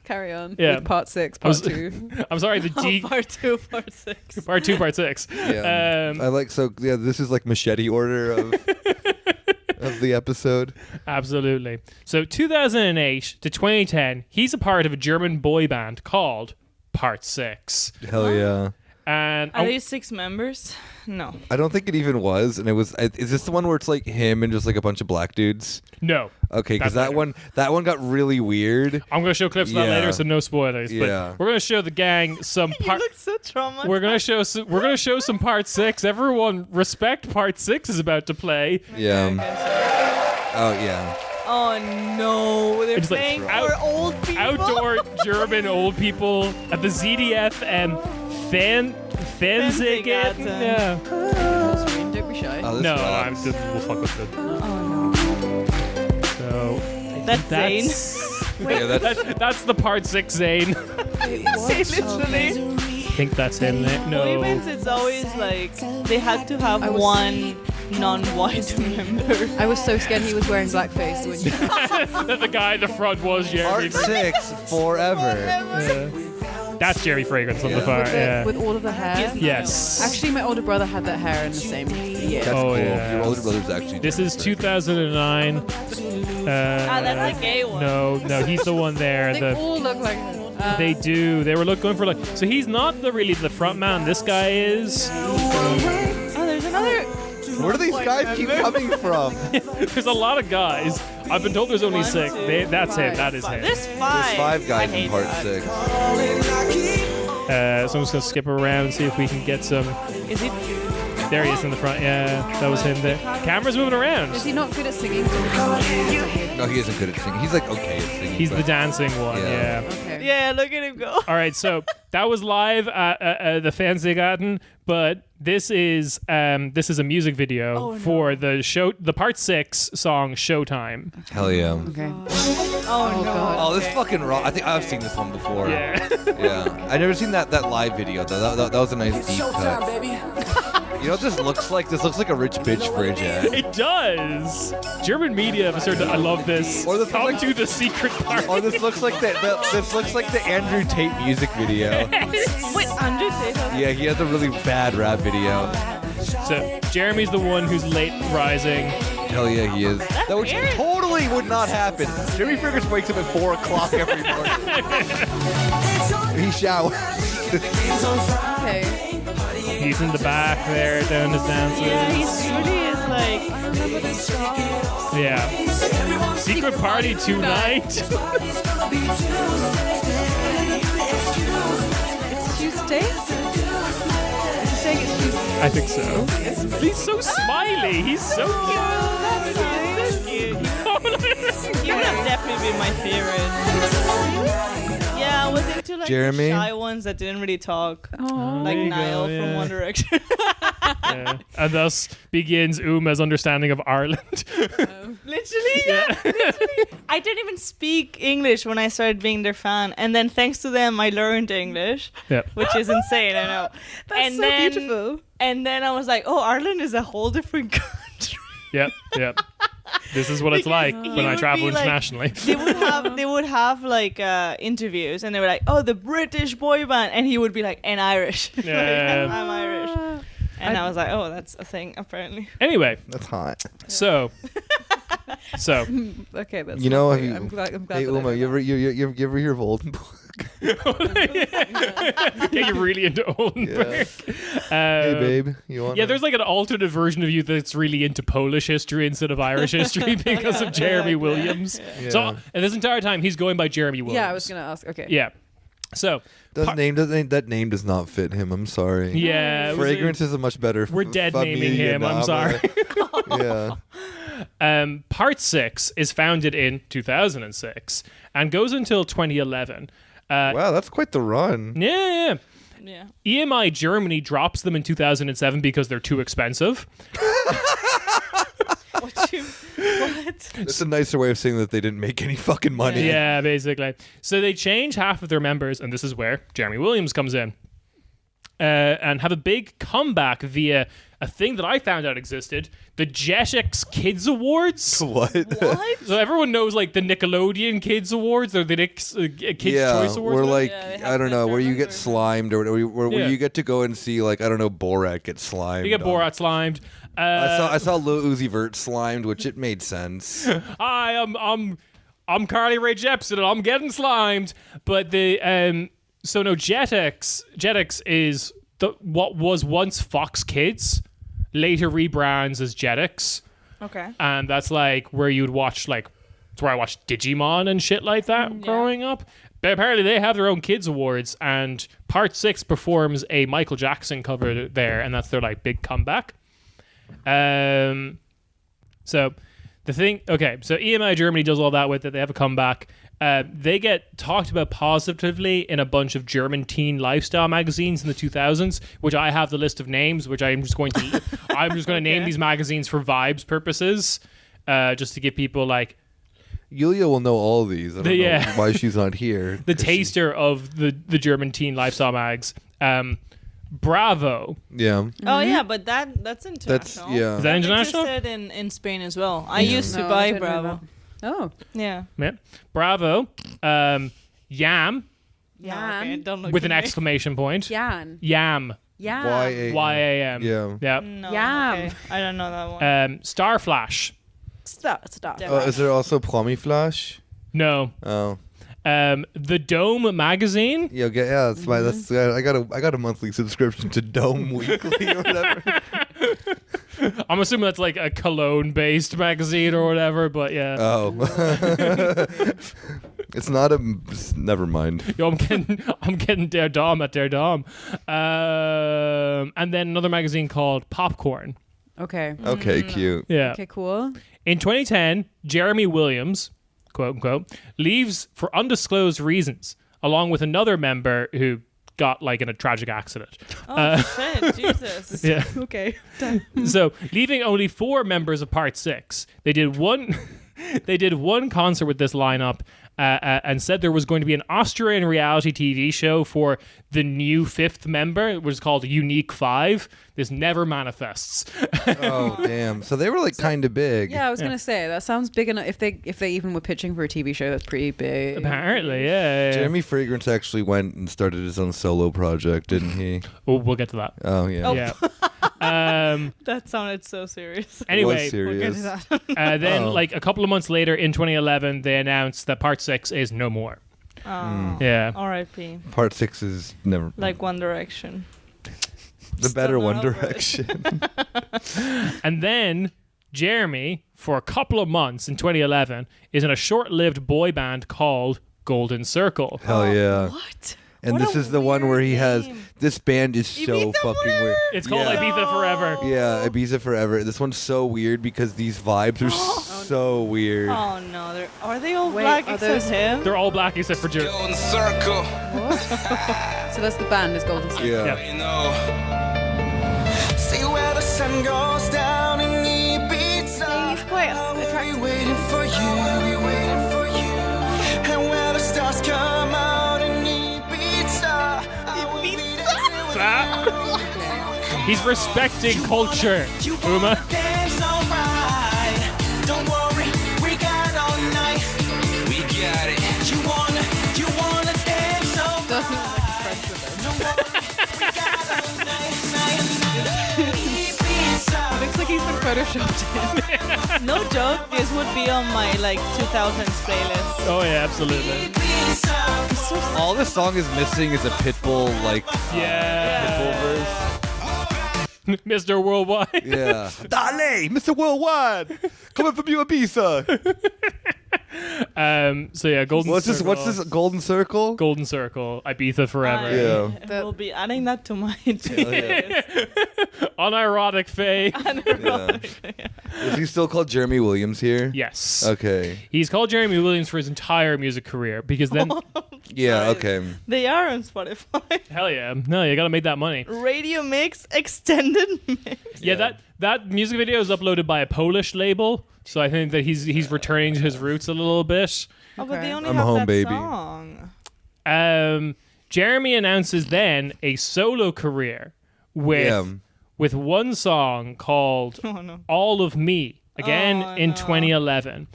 Carry on. Yeah. With part 6, part 2. I'm sorry. The D Part 2, part 6. part 2, part 6. Yeah. I like this is like machete order of the episode. Absolutely. So 2008 to 2010, he's a part of a German boy band called Part 6. Hell yeah. And Are they 6 members? No. I don't think it even was, and it was. Is this the one where it's like him and just like a bunch of black dudes? no. Okay, because That's that one got really weird. I'm going to show clips of that Yeah. later, so no spoilers. But Yeah. we're going to show the gang some You part. look so traumatized. We're gonna show some part 6. Everyone, respect part 6 is about to play. Yeah. Oh yeah. Oh no, they're It's like playing out- for old people. Outdoor German old people at the ZDF and Fernsehgarten. Fernsehgarten. Yeah. Don't be shy. Oh, this No, rocks. we'll fuck with it. Oh no. So That's Zane. Yeah, that's the part 6 Zane. It's literally. I think that's him there. No. Boy bands, it's always like they had to have one non-white member. I was so scared he was wearing blackface when you That the guy at the front was Jeremy. Part 6 forever. Yeah. That's Jerry Fragrance on the far. Yeah. with all of the hair. Yes. Actually, my older brother had that hair in the same year. That's Oh, cool. yeah. Your older brother's actually. This is different. 2009. That's a gay one. No, he's the one there. They all look like him. They do. They were going for like. So he's not really the front man. This guy is. Oh, there's another. Where do these guys keep coming from? There's a lot of guys. I've been told there's only 6. That's him. That is him. There's 5. There's 5 guys I in hate part that. 6. So I'm just gonna skip around and see if we can get some. Is it? There he is in the front. Yeah, that was him there. Camera's moving around. Is he not good at singing? No, he isn't good at singing. He's like okay at singing. He's the but- dancing one. Yeah. Yeah. Okay. Yeah, look at him go. All right, so that was live at the Fernsehgarten, but this is a music video for the part 6 song "Showtime." Hell yeah. Okay. Oh, no. God. Oh, this fucking rock. I think I've seen this one before. Yeah. Yeah. I never seen that live video though. That was a nice deep cut. You know what this looks like? This looks like a rich bitch fridge ad. It does. German media have started. I love this. Or this Come looks to the secret part. Oh, this looks like the Andrew Tate music video. Wait, Andrew Tate? Yeah, he has a really bad rap video. So Jeremy's the one who's late rising. Hell yeah, he is. That would weird. totally would not happen. Jeremy Fragrance wakes up at 4 o'clock every morning. He showers. Okay. He's in the back there doing his dances. Yeah, he really is like. Yeah. Secret party tonight. It's Tuesday? Is he saying it's Tuesday? I think so. He's so smiley. He's so cute. He would have definitely been my favorite. Yeah, I was into like Jeremy? the shy ones that didn't really talk. Oh. Like There you Niall go, from yeah. One Direction. Yeah. And thus begins Uma's understanding of Ireland. Literally, yeah. Literally. I didn't even speak English when I started being their fan. And then thanks to them, I learned English, Yep. which is insane, I know. That's so beautiful. And then I was like, oh, Ireland is a whole different country. Yep. Yep. This is what it's like Because when he I would travel be like- internationally. They would have like interviews, and they were like, "Oh, the British boy band," and he would be like, "And Irish." Like, Yeah. I'm Irish, and I was like, "Oh, that's a thing apparently." Anyway, That's hot. so Okay, that's You know, lovely. have you- I'm glad Hey that I Uma, know you that. ever hear of Oldenburg? yeah, you're really into Oldenburg. Hey babe, you want? Yeah, there's like an alternate version of you that's really into Polish history instead of Irish history because of Jeremy Williams. Yeah. So, and this entire time he's going by Jeremy Williams. Yeah, I was gonna ask. Okay. Yeah. So, that name does not fit him. I'm sorry. yeah. it was a- Fragrance is a much better. We're dead naming familia him. I'm name. sorry. Yeah. Part 6 is founded in 2006 and goes until 2011. Wow, that's quite the run. Yeah. Yeah. EMI Germany drops them in 2007 because they're too expensive. What? That's a nicer way of saying that they didn't make any fucking money. Yeah, basically. So they change half of their members, and this is where Jeremy Williams comes in. And have a big comeback via a thing that I found out existed, the Jetix Kids Awards. What? What? So everyone knows like the Nickelodeon Kids Awards or the Kids Yeah, Choice Awards. we're whatever. like, Yeah, they have I don't know, where you get German slimed or where Yeah. you get to go and see, like, I don't know, Borat get slimed. You get Borat slimed. I saw Lil Uzi Vert slimed, which it made sense. Hi, I'm Carly Rae Jepsen and I'm getting slimed. But the Jetix is what was once Fox Kids, later rebrands as Jetix. Okay. And that's like where you'd watch like it's where I watched Digimon and shit like that growing up. But apparently they have their own kids awards, and Part 6 performs a Michael Jackson cover there, and that's their like big comeback. So the thing, okay, so EMI Germany does all that with it. They have a comeback. They get talked about positively in a bunch of German teen lifestyle magazines in the 2000s, which I have the list of names, which I'm just going to name these magazines for vibes purposes, just to give people like Yulia will know all these. I don't know why she's not here. the taster of the German teen lifestyle mags. Bravo. Yeah. Oh yeah, but that's international. yeah. Is that I think international? they said in Spain as well. I used to No, I buy didn't know Bravo. that. Oh. Yeah. Yeah. Bravo. Yam Yeah. Yam. Okay, don't look with at an me. exclamation point. Yan. Yam. Yam. YAM. Yeah. Yeah. No, Yam. okay. I don't know that one. Starflash. Stop. Is there also Plummy Flash? No. Oh. The Dome magazine. Yeah, that's my. That's I got a monthly subscription to Dome Weekly or whatever. I'm assuming that's like a Cologne-based magazine or whatever, but yeah. Oh. It's not a. Never mind. Yo, I'm getting Der Dom at Der Dom. And then another magazine called Popcorn. Okay. Okay, cute. Yeah. Okay, cool. In 2010, Jeremy Williams, quote unquote, leaves for undisclosed reasons, along with another member who got like in a tragic accident. Oh shit, Jesus. Yeah. Okay. So, leaving only 4 members of Part 6, they did one They did one concert with this lineup and said there was going to be an Australian reality TV show for the new fifth member. It was called Unique 5. This never manifests. Oh, damn. So they were like kind of big. Yeah, I was gonna say that sounds big enough. If they even were pitching for a TV show, that's pretty big. Apparently, yeah. Jeremy Fragrance actually went and started his own solo project, didn't he? Oh, we'll get to that. Oh, yeah. Yeah. That sounded so serious. Anyway, Was serious. We'll get to that. then like a couple of months later in 2011, they announced that Part 6 is no more. Oh, Yeah. R.I.P. Part 6 is never Like One Direction. the better Still One not over it. Direction. And then Jeremy, for a couple of months in 2011, is in a short-lived boy band called Golden Circle. Hell yeah. What? And What this a is the one where he weird has name. this band is so Ibiza fucking Forever? weird. It's called Yeah. Ibiza Forever. Yeah, Ibiza Forever. This one's so weird because these vibes are so weird. Oh no, are they all Wait, black are except those- him? They're all black except for Jeremy. Golden circle. So that's the band is Golden Circle. Yeah. Yeah. You know. See where the sun goes down in Ibiza. Yeah, he's quite I'll be attractive. waiting for you. I'll be waiting for you. And when the stars come out in Ibiza, I will be there till He's respecting culture, you Uma. wanna dance alright. Don't worry, we got all night. We got it. You wanna dance alright. Doesn't look like he's friends with them. Don't worry, we got all night. Ibiza. Looks like he's been photoshopped in. No joke, this would be on my like 2000s playlist. Oh yeah, absolutely. All this song is missing is a Pitbull like Yeah. Pitbull verse. Mr. Worldwide. Yeah. Dale, Mr. Worldwide, coming from you, Ibiza. So yeah, Golden What's Circle. this? What's this? Golden Circle? Golden Circle, Ibiza Forever. Yeah. I will be adding that to my playlist. Unironic fade. Yeah. Is he still called Jeremy Williams here? Yes. Okay. He's called Jeremy Williams for his entire music career because then, Yeah. Okay. They are on Spotify. hell yeah, no, you gotta make that money. Radio mix, extended mix. Yeah, that music video is uploaded by a Polish label, so I think that he's returning to his roots a little bit. Oh, but they only I'm have home, that baby. song. Jeremy announces then a solo career with one song called Oh no. All of Me, again Oh, in no. 2011.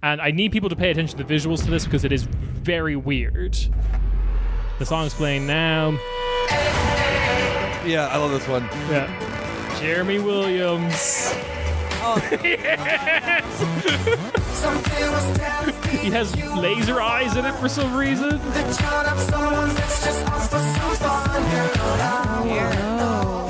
And I need people to pay attention to the visuals to this because it is very weird. The song's playing now. Yeah, I love this one. Yeah. Jeremy Williams. He has laser eyes in it for some reason.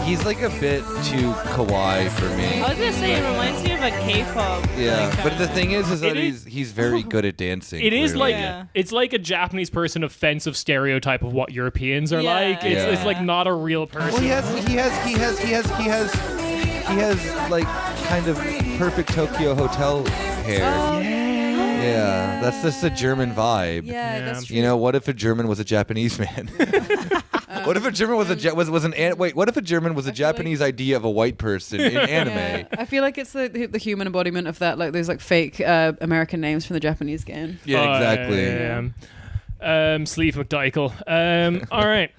He's like a bit too kawaii for me. I was gonna say it reminds me of a K-pop. Yeah, like, but the thing is It that is- he's very good at dancing. It is clearly. like Yeah. it's like a Japanese person offensive stereotype of what Europeans are Yeah. like. It's Yeah. like not a real person. Well, he has like kind of perfect Tokyo Hotel hair. Yeah, that's just a German vibe. Yeah, that's true. You know, what if a German was a Japanese man? What if a German was a what if a German was a Japanese idea of a white person in anime? Yeah, I feel like it's the human embodiment of that, like those like fake American names from the Japanese game. Yeah, exactly. Sleeve McDykel. All right.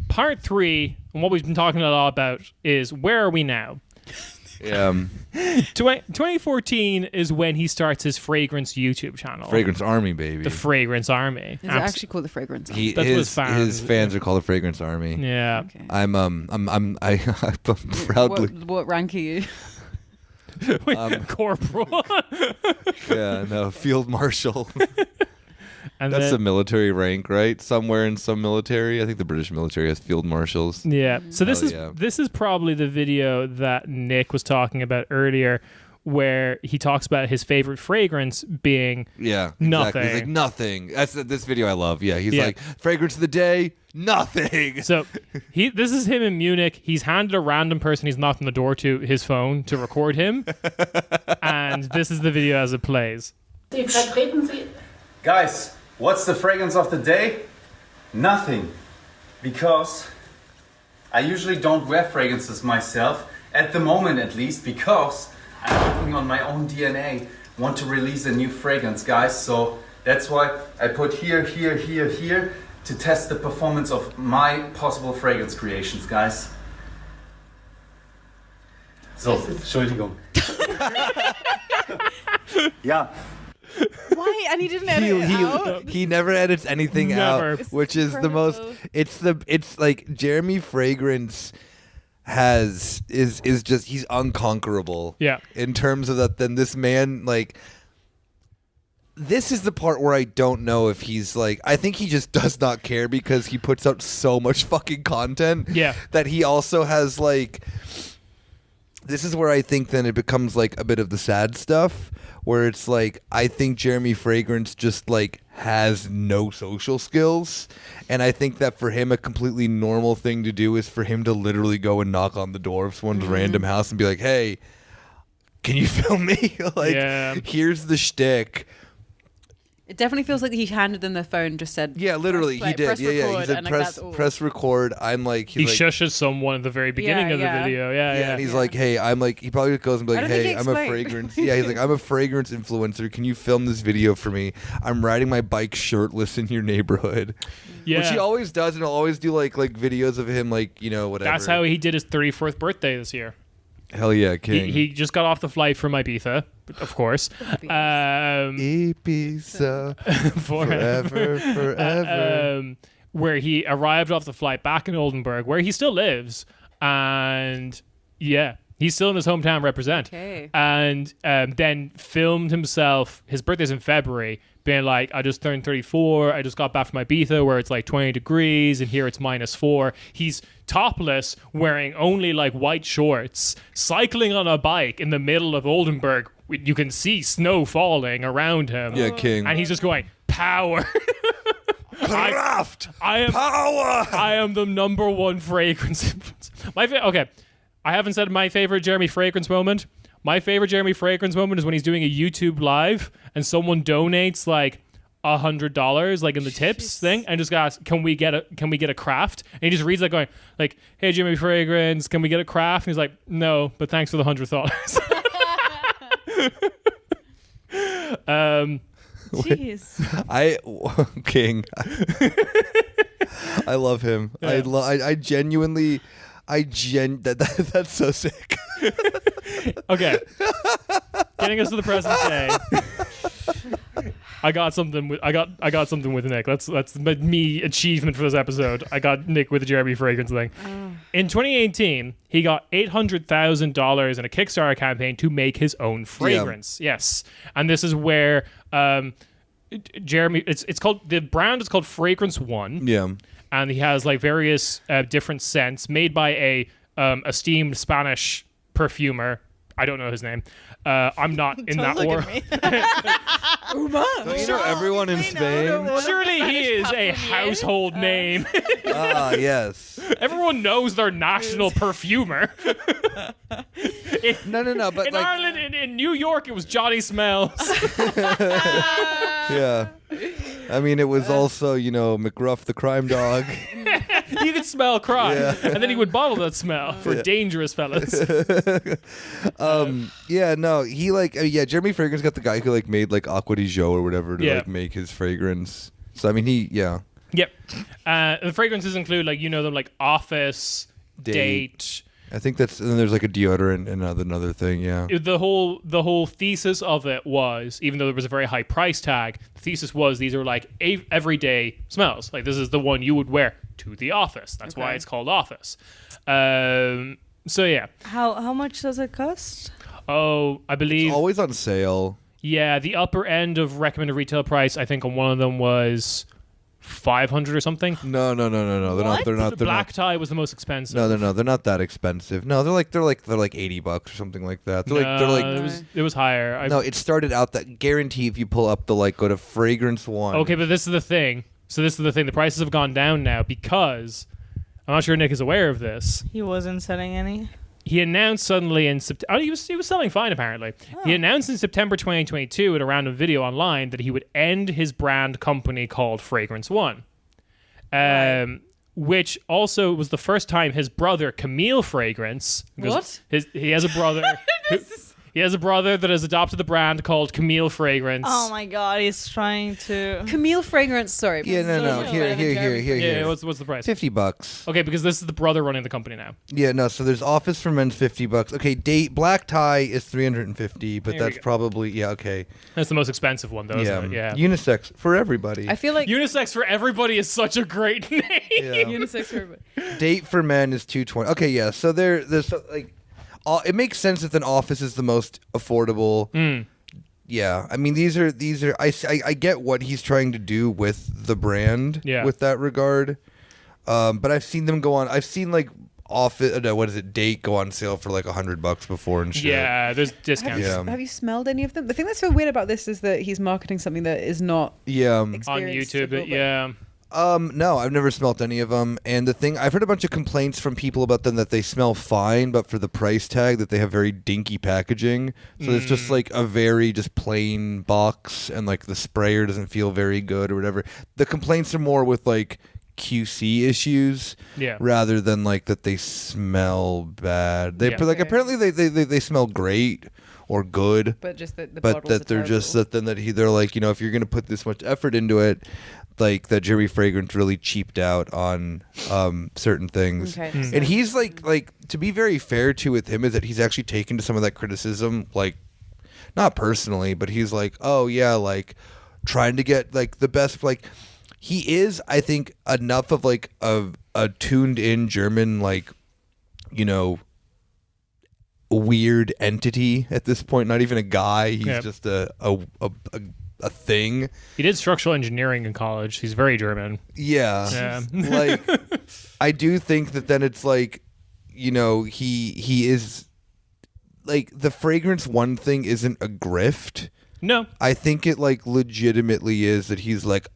Part 3, and what we've been talking a lot about is where are we now? 2014 is when he starts his fragrance YouTube channel. Fragrance Army, baby. The Fragrance Army. Is it actually called the fragrance? He, That's what his his fans are called the Fragrance Army. Yeah. Okay. I'm proudly. What rank are you? Corporal. Field Marshal. And That's then- a military rank, right? Somewhere in some military. I think the British military has Field Marshals. Yeah. So this Hell is yeah. this is probably the video that Nick was talking about earlier, where he talks about his favorite fragrance being Yeah, Nothing. Exactly. He's like nothing. That's this video I love. Yeah, he's Yeah. like fragrance of the day, nothing. so this is him in Munich. He's handed a random person he's knocked on the door to his phone to record him, and this is the video as it plays. Guys, what's the fragrance of the day? Nothing. Because I usually don't wear fragrances myself, at the moment at least, because I'm working on my own DNA. want to release a new fragrance, guys. So that's why I put here to test the performance of my possible fragrance creations, guys. So, Entschuldigung. Yeah. Why? And he didn't edit it out? He never edits anything Never. out, which is the most. It's like Jeremy Fragrance is just he's unconquerable. Yeah. In terms of that, then this man like. This is the part where I don't know if he's like. I think he just does not care because he puts out so much fucking content. Yeah. That he also has like. This is where I think then it becomes like a bit of the sad stuff, where it's like I think Jeremy Fragrance just like has no social skills, and I think that for him a completely normal thing to do is for him to literally go and knock on the door of someone's random house and be like, "Hey, can you film me? Here's the shtick." It definitely feels like he handed them the phone, just said, Yeah, literally, he did. Press Yeah. He record, said and, like, press that's all. press record. I'm like He shushes someone at the very beginning of the video. Yeah. and he's like, "Hey, I'm like," he probably goes and be I like, don't think "Hey, he I'm a explained. fragrance." Yeah, he's like, "I'm a fragrance influencer. Can you film this video for me? I'm riding my bike shirtless in your neighborhood." Yeah. Which he always does, and he'll always do like videos of him, like whatever. That's how he did his 34th birthday this year. Hell yeah, king. He just got off the flight from Ibiza, of course. Ibiza forever. Where he arrived off the flight back in Oldenburg, where he still lives, and he's still in his hometown represent. Okay. And then filmed himself. His birthday's in February, being like, I just turned 34. I just got back from Ibiza where it's like 20 degrees and here it's -4. He's topless, wearing only like white shorts, cycling on a bike in the middle of Oldenburg. You can see snow falling around him. Yeah, king. And he's just going, power. Craft. Power. I am the number one fragrance influencer. Okay. I haven't said my favorite Jeremy Fragrance moment. My favorite Jeremy Fragrance moment is when he's doing a YouTube live and someone donates like $100, like in the tips thing, and just asks, "Can we get a craft?" And he just reads that going like, "Hey Jeremy Fragrance, can we get a craft?" And he's like, "No, but thanks for the $100." Jeez. King. I love him. Yeah. I genuinely. That's so sick. Okay. Getting us to the present day. I got something with Nick. That's me achievement for this episode. I got Nick with the Jeremy Fragrance thing. In 2018, he got $800,000 in a Kickstarter campaign to make his own fragrance. Yeah. Yes, and this is where Jeremy. It's called, the brand is called Fragrance One. Yeah. And he has like various different scents made by a esteemed Spanish perfumer. I don't know his name. I'm not in that war. Don't you know everyone in Spain? Surely he is a household name. Ah, yes. Everyone knows their national perfumer. No, but in like, Ireland, in New York, it was Johnny Smells. yeah. I mean, it was also, McGruff the crime dog. You could smell crime, Yeah. and then he would bottle that smell for dangerous fellas. Jeremy Fragrance got the guy who like made like Aqua di Gio or whatever to like make his fragrance. So I mean, Yep. The fragrances include like them like Office, Date. I think and then there's like a deodorant and another thing. Yeah. The whole thesis of it was, even though there was a very high price tag, the thesis was these are like everyday smells. Like this is the one you would wear to the office. That's why it's called Office. So yeah. How much does it cost? Oh, I believe. It's always on sale. Yeah, the upper end of recommended retail price, I think on one of them was $500 or something. No. They're not. The black tie was the most expensive. No. They're not that expensive. No, they're like $80 or something like that. They're like it was higher. No, it started out that guarantee if you pull up go to Fragrance One. Okay, but this is the thing. The prices have gone down now because I'm not sure Nick is aware of this. He wasn't selling any. He announced suddenly in September. He was selling fine apparently. Oh. He announced in September 2022 in a random video online that he would end his brand company called Fragrance One, which also was the first time his brother Camille Fragrance. What? He has a brother. He has a brother that has adopted the brand called Camille Fragrance. Oh my god, he's trying to. Camille Fragrance. Sorry. Yeah, no. Here. Yeah, what's the price? $50. Okay, because this is the brother running the company now. Yeah, no. So there's Office for Men's $50. Okay, black tie is $350, but There we that's go. probably okay. That's the most expensive one, though, isn't it? Yeah. Unisex for everybody. I feel like Unisex for everybody is such a great name. Yeah. unisex for everybody. Date for men is $220. Okay, yeah. So there's like, it makes sense that an Office is the most affordable. Yeah, I mean these are I get what he's trying to do with the brand. Yeah. With that regard, but I've seen them go on. I've seen like Office. What is it? Date go on sale for like $100 before and shit. Yeah, there's discounts. Yeah. Have you smelled any of them? The thing that's so weird about this is that he's marketing something that is not Yeah. On experienced YouTube, people, but- yeah. No, I've never smelt any of them. And the thing, I've heard a bunch of complaints from people about them that they smell fine, but for the price tag, that they have very dinky packaging. So it's just like a very just plain box, and like the sprayer doesn't feel very good or whatever. The complaints are more with like QC issues, Yeah. rather than like that they smell bad. They Yeah. like Okay. apparently they smell great or good. But just that the But bottles that they're are just terrible. they're like, you know, if you're gonna put this much effort into it, like that Jeremy Fragrance really cheaped out on certain things. Okay. And he's like to be very fair to with him is that he's actually taken to some of that criticism, like not personally, but he's like, oh yeah, like trying to get like the best, like he is, I think, enough of like a tuned in German, like, you know, weird entity at this point. Not even a guy. He's Yeah. just a thing. He did structural engineering in college. He's very German. Yeah. Yeah. Like I do think that then it's like, you know, he is like the fragrance one thing isn't a grift. No. I think it like legitimately is that he's like,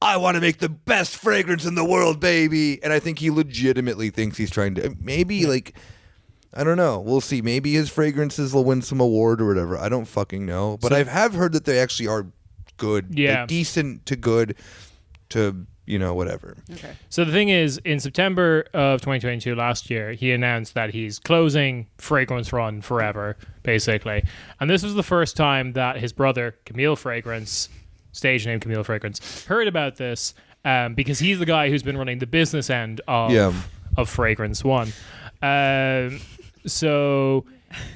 I want to make the best fragrance in the world, baby. And I think he legitimately thinks he's trying to maybe like, I don't know. We'll see. Maybe his fragrances will win some award or whatever. I don't fucking know. But I have heard that they actually are good. Yeah. Like, decent to good to, you know, whatever. Okay. So the thing is, in September of 2022, last year, he announced that he's closing Fragrance Run forever, basically. And this was the first time that his brother, Camille Fragrance, stage name Camille Fragrance, heard about this because he's the guy who's been running the business end of Fragrance One. So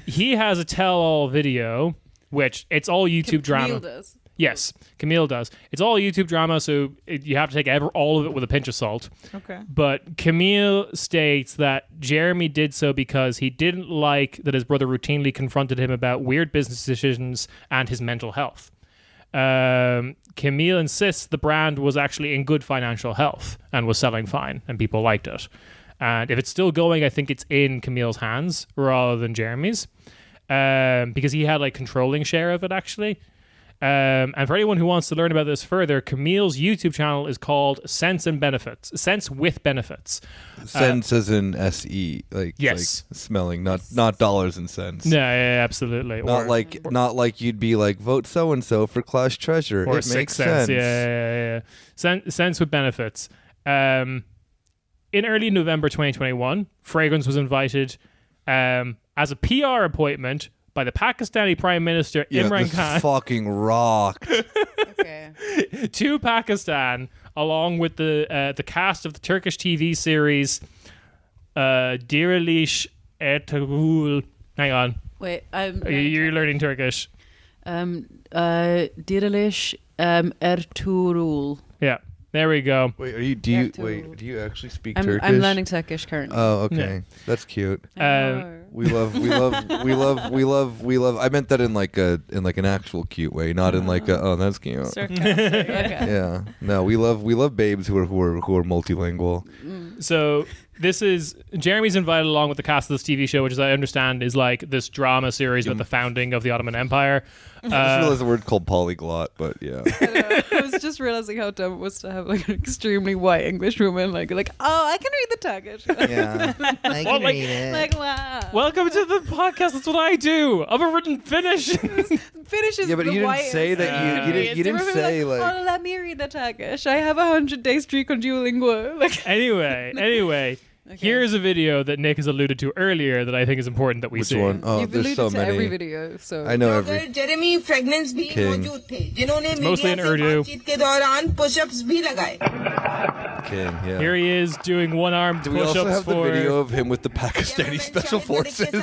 he has a tell-all video, which it's all YouTube drama. Camille does. Yes, Camille does. It's all YouTube drama, so you have to take all of it with a pinch of salt. Okay. But Camille states that Jeremy did so because he didn't like that his brother routinely confronted him about weird business decisions and his mental health. Camille insists the brand was actually in good financial health and was selling fine, and people liked it. And if it's still going, I think it's in Camille's hands rather than Jeremy's, because he had like controlling share of it actually. And for anyone who wants to learn about this further, Camille's YouTube channel is called Sense and Benefits. Sense with Benefits. Sense as in SE, like Yes. like smelling, not dollars and cents. No, yeah, absolutely. Not like you'd be like vote so and so for Clash Treasure. Or It makes 6 cents. sense. Yeah. Sense with Benefits. In early November 2021, Fragrance was invited as a PR appointment by the Pakistani Prime Minister Imran this Khan fucking rocked. Okay. to Pakistan, along with the cast of the Turkish TV series Dirilish Ertuğrul. Hang on, Wait, you're learning Turkish. Dirilish Ertuğrul. Yeah, there we go. Wait, do you actually speak Turkish? I'm learning Turkish currently. Oh, okay. Yeah. That's cute. I know. We love. I meant that in like an actual cute way, not in like a, oh, that's cute. Sarcastic. Okay. Yeah. No, we love babes who are multilingual. So this is Jeremy's invited along with the cast of this TV show, which, as I understand, is like this drama series about the founding of the Ottoman Empire. I just realized a word called polyglot, but yeah. I was just realizing how dumb it was to have like an extremely white English woman like oh, I can read the Turkish. Yeah. I Well, like- Like wow. Welcome to the podcast. That's what I do. I've written Finnish. Finnish is Yeah, but the you didn't whitest say that you thing. didn't They were say, like- oh, let me read the Turkish. I have a 100-day streak on Duolingo. Like anyway, Here's a video that Nick has alluded to earlier that I think is important that we Which see. one? Oh, You've there's alluded so to many. every video, so I know every. Jeremy fragrance भी King. मौजूद थे जिन्होंने mostly media in से Urdu. बातचीत के दौरान pushups भी लगाए King, yeah. Here he is doing one-armed Do we also push-ups have the for... video of him with the Pakistani special forces?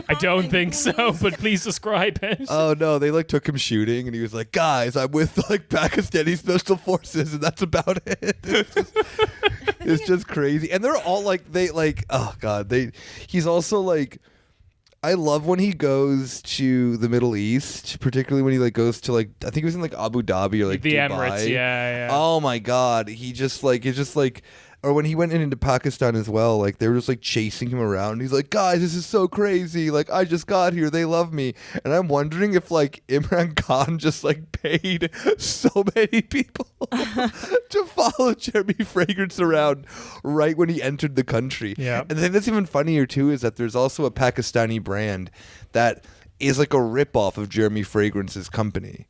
I don't think so, but please describe it. Oh no, they like took him shooting, and he was like, "Guys, I'm with like Pakistani special forces," and that's about it. It's just crazy, and they're all like, oh god, He's also like, I love when he goes to the Middle East, particularly when he like goes to like, I think he was in like Abu Dhabi or like the Dubai. Emirates, yeah. Oh my god, he just like it's just like. Or when he went into Pakistan as well, like they were just like chasing him around. He's like, "Guys, this is so crazy! Like I just got here, they love me." And I'm wondering if like Imran Khan just like paid so many people to follow Jeremy Fragrance around right when he entered the country. Yeah. And the thing that's even funnier too is that there's also a Pakistani brand that is like a ripoff of Jeremy Fragrance's company.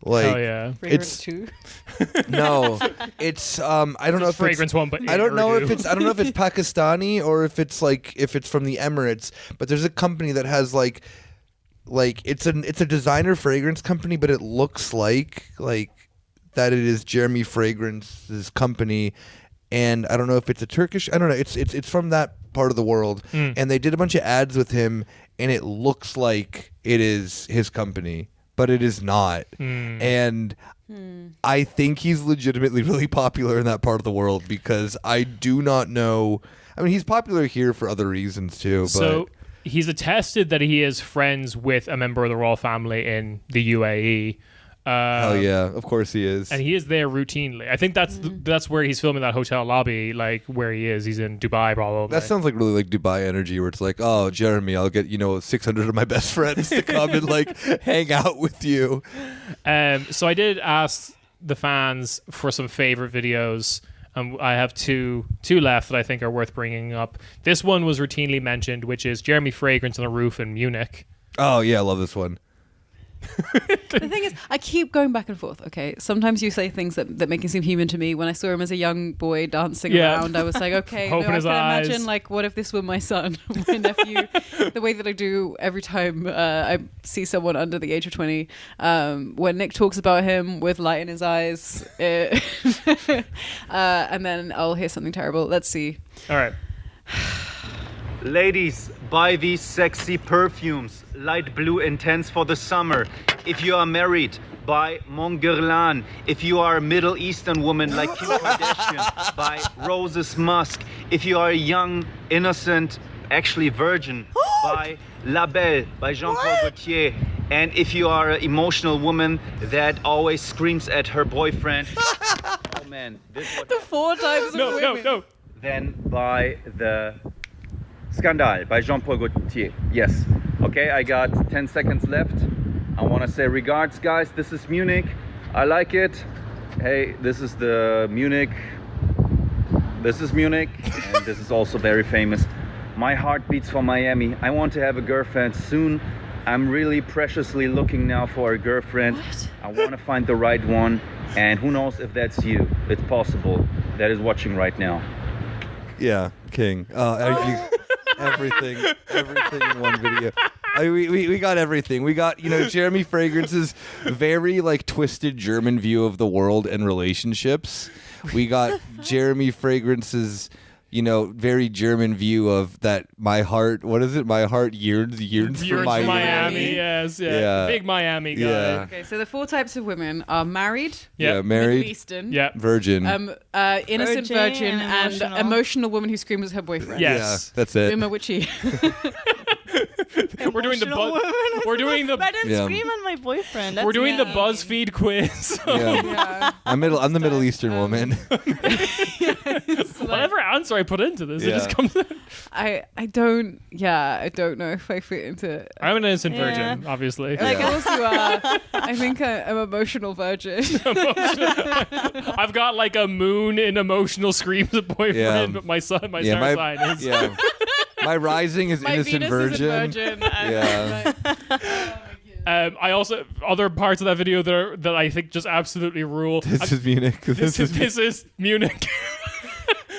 Like, Oh yeah. Fragrance 2. no, it's I don't know if Fragrance one, but I don't know Urdu. if it's Pakistani or if it's from the Emirates, but there's a company that has like it's a designer fragrance company, but it looks like that it is Jeremy Fragrance's company, and I don't know if it's a Turkish. I don't know. It's from that part of the world, and they did a bunch of ads with him, and it looks like it is his company, but it is not, and. I think he's legitimately really popular in that part of the world because I do not know. I mean, he's popular here for other reasons too. But So he's attested that he is friends with a member of the royal family in the UAE. hell yeah, of course he is. And he is there routinely. I think that's where he's filming that hotel lobby, like where he is. He's in Dubai, probably. That sounds like really like Dubai energy, where it's like, oh, Jeremy, I'll get 600 of my best friends to come and like hang out with you. So I did ask the fans for some favorite videos. I have two left that I think are worth bringing up. This one was routinely mentioned, which is Jeremy Fragrance on a roof in Munich. Oh yeah, I love this one. The thing is, I keep going back and forth. Okay, sometimes you say things that make him seem human to me. When I saw him as a young boy dancing around, I was like, okay, Hope in I his can eyes. imagine, like, what if this were my son, my nephew? The way that I do every time I see someone under the age of 20. When Nick talks about him with light in his eyes, and then I'll hear something terrible. Let's see. All right. Ladies, buy these sexy perfumes. Light blue intense for the summer. If you are married, buy Mon Guerlain. If you are a Middle Eastern woman like Kim Kardashian, buy Roses Musk. If you are a young, innocent, actually virgin, buy La Belle by Jean-Paul Gaultier. And if you are an emotional woman that always screams at her boyfriend, oh man, this what The 4 types of women. No. then buy the Scandal by Jean-Paul Gaultier. Yes. Okay, I got 10 seconds left. I want to say regards, guys. This is Munich. I like it. Hey, this is the Munich. This is Munich, and this is also very famous. My heart beats for Miami. I want to have a girlfriend soon. I'm really preciously looking now for a girlfriend. What? I want to find the right one, and who knows if that's you. It's possible. That is watching right now. Yeah, King. Everything in one video. We got everything. We got, Jeremy Fragrance's very like twisted German view of the world and relationships. We got Jeremy Fragrance's, very German view of that my heart, what is it? My heart yearns for Miami. Miami. Yes, yeah. Big Miami guy. Yeah. Okay, so the 4 types of women are married, Yeah, married, Middle Eastern, Yeah. virgin. innocent virgin, and emotional. emotional woman who screams at her boyfriend. Yeah. Yeah, Yes. that's it. Uma witchy. We're doing the We're doing the I didn't Yeah. scream at my boyfriend. That's we're doing the mean. BuzzFeed quiz. Yeah. Yeah. I'm the Middle Eastern woman. Whatever answer I put into this, it just Yeah. comes out. I don't know if I fit into I'm an innocent Yeah. virgin, obviously. like also I think I'm emotional virgin. I've got like a moon in emotional screams at boyfriend, Yeah. but my star Yeah, sign is yeah. My rising is My innocent Venus virgin. is a virgin. And Yeah. I also other parts of that video that I think just absolutely rule. This is Munich. This is Munich.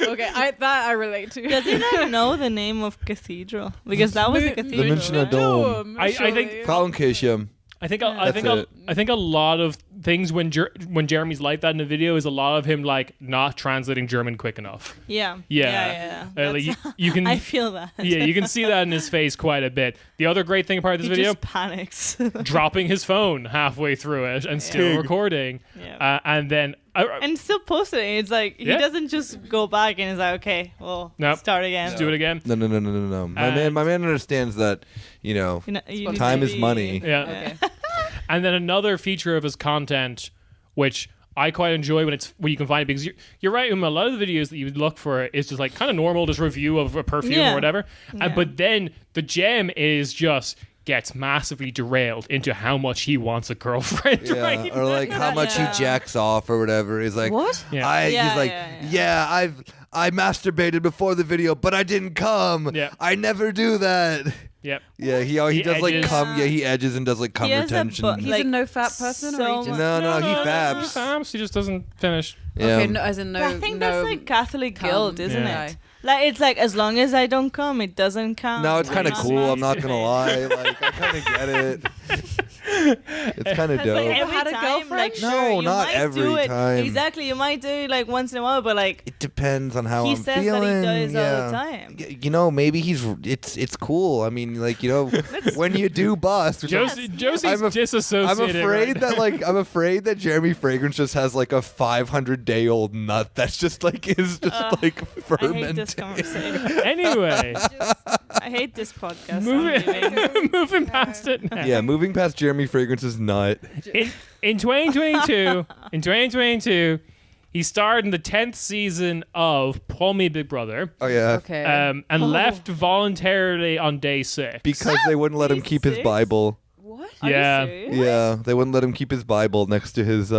Okay, I relate to. Does he not know the name of cathedral? Because that was a The cathedral. Münchner Dome. I think Frauenkirche. I think a lot of things when Jeremy's like that in the video is a lot of him like not translating German quick enough. Yeah. Like, That's- you can I feel that. Yeah, you can see that in his face quite a bit. The other great thing about this He video, just panics. dropping his phone halfway through it and still recording, and then and still posting it. It's like he doesn't just go back and is like, okay, well, start again. Let's do it again. No. My man understands that, you need time to is be- money. Yeah. Okay. And then another feature of his content, which I quite enjoy when you can find it, because you're right, a lot of the videos that you look for is just like kind of normal, just review of a perfume or whatever. But then the gem is just gets massively derailed into how much he wants a girlfriend. Yeah, Right? or like how much he jacks off or whatever. He's like, What? Yeah. He's like, I masturbated before the video, but I didn't come. Yeah. I never do that. Yep. Yeah, he does like edges. cum. Yeah, he edges and does like cum He has a retention. bu- He's like, a no fat person, so or he just no, he He fabs. fabs. He just doesn't finish. Yeah. okay, no, as in no. I think no that's like Catholic cum. guilt, isn't Yeah. it? Like it's like as long as I don't come, it doesn't count. No, it's kind of Not cool. I'm not gonna masturbate. lie. Like I kind of get it. It's kind of It's like dope. every Had a time, girlfriend? like, No, sure, you not might every do it. time. Exactly, you might do it like once in a while, but like It depends on how he I'm says feeling. that he does all yeah. the time. You know, maybe it's cool. I mean, like, you know, when you do bust, which Josie's I'm disassociated. I'm afraid that Jeremy Fragrance just has like a 500-day-old nut that's just like like I hate this fermenting. conversation. Anyway, I hate this podcast. I'm leaving. moving past it now. Yeah, moving past Jeremy Fragrance's nut. In 2022, he starred in the 10th season of Premier Big Brother, Oh yeah, Okay. and left voluntarily on day 6. because they wouldn't let him keep his Six? Bible. what? Are you Yeah. serious? Yeah, they wouldn't let him keep his Bible next to his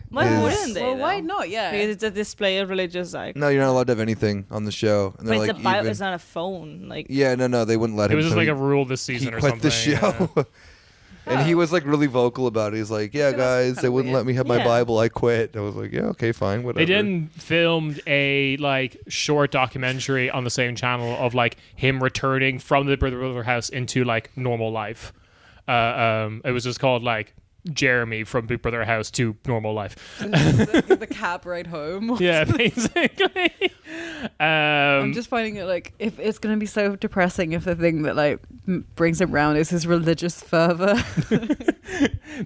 Why His- wouldn't they? Well, why though? not? Yeah. Because it's a display of religious icon. No, you're not allowed to have anything on the show. And But they're it's like, a Bible. even- It's not a phone. Like Yeah, no, they wouldn't let It him. was just so like he- a rule this he season or quit something. the show. yeah. And he was like really vocal about it. He's like, "Yeah, So that's guys, they kinda wouldn't weird. let me have my Yeah. Bible. I quit." I was like, "Yeah, okay, fine, whatever." They then filmed a like short documentary on the same channel of like him returning from the Brother house into like normal life. It was just called like Jeremy from Big Brother house to normal life. the cab ride home. Yeah, basically. I'm just finding it like if it's gonna be so depressing if the thing that like brings him round is his religious fervor.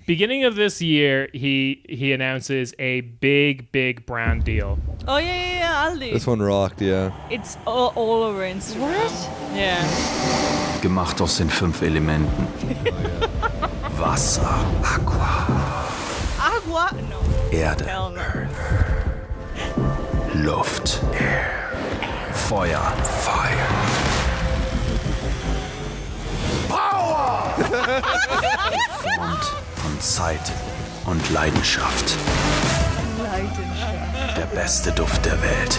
Beginning of this year, he announces a big brand deal. oh yeah, Aldi. This one rocked, yeah. It's all over Instagram. What? Yeah. Gemacht aus den 5 Elementen. Wasser, Aqua, Agua? No. Erde, Hell no. Luft, Feuer, Fire. Geformt von Zeit und Leidenschaft. Der beste Duft der Welt.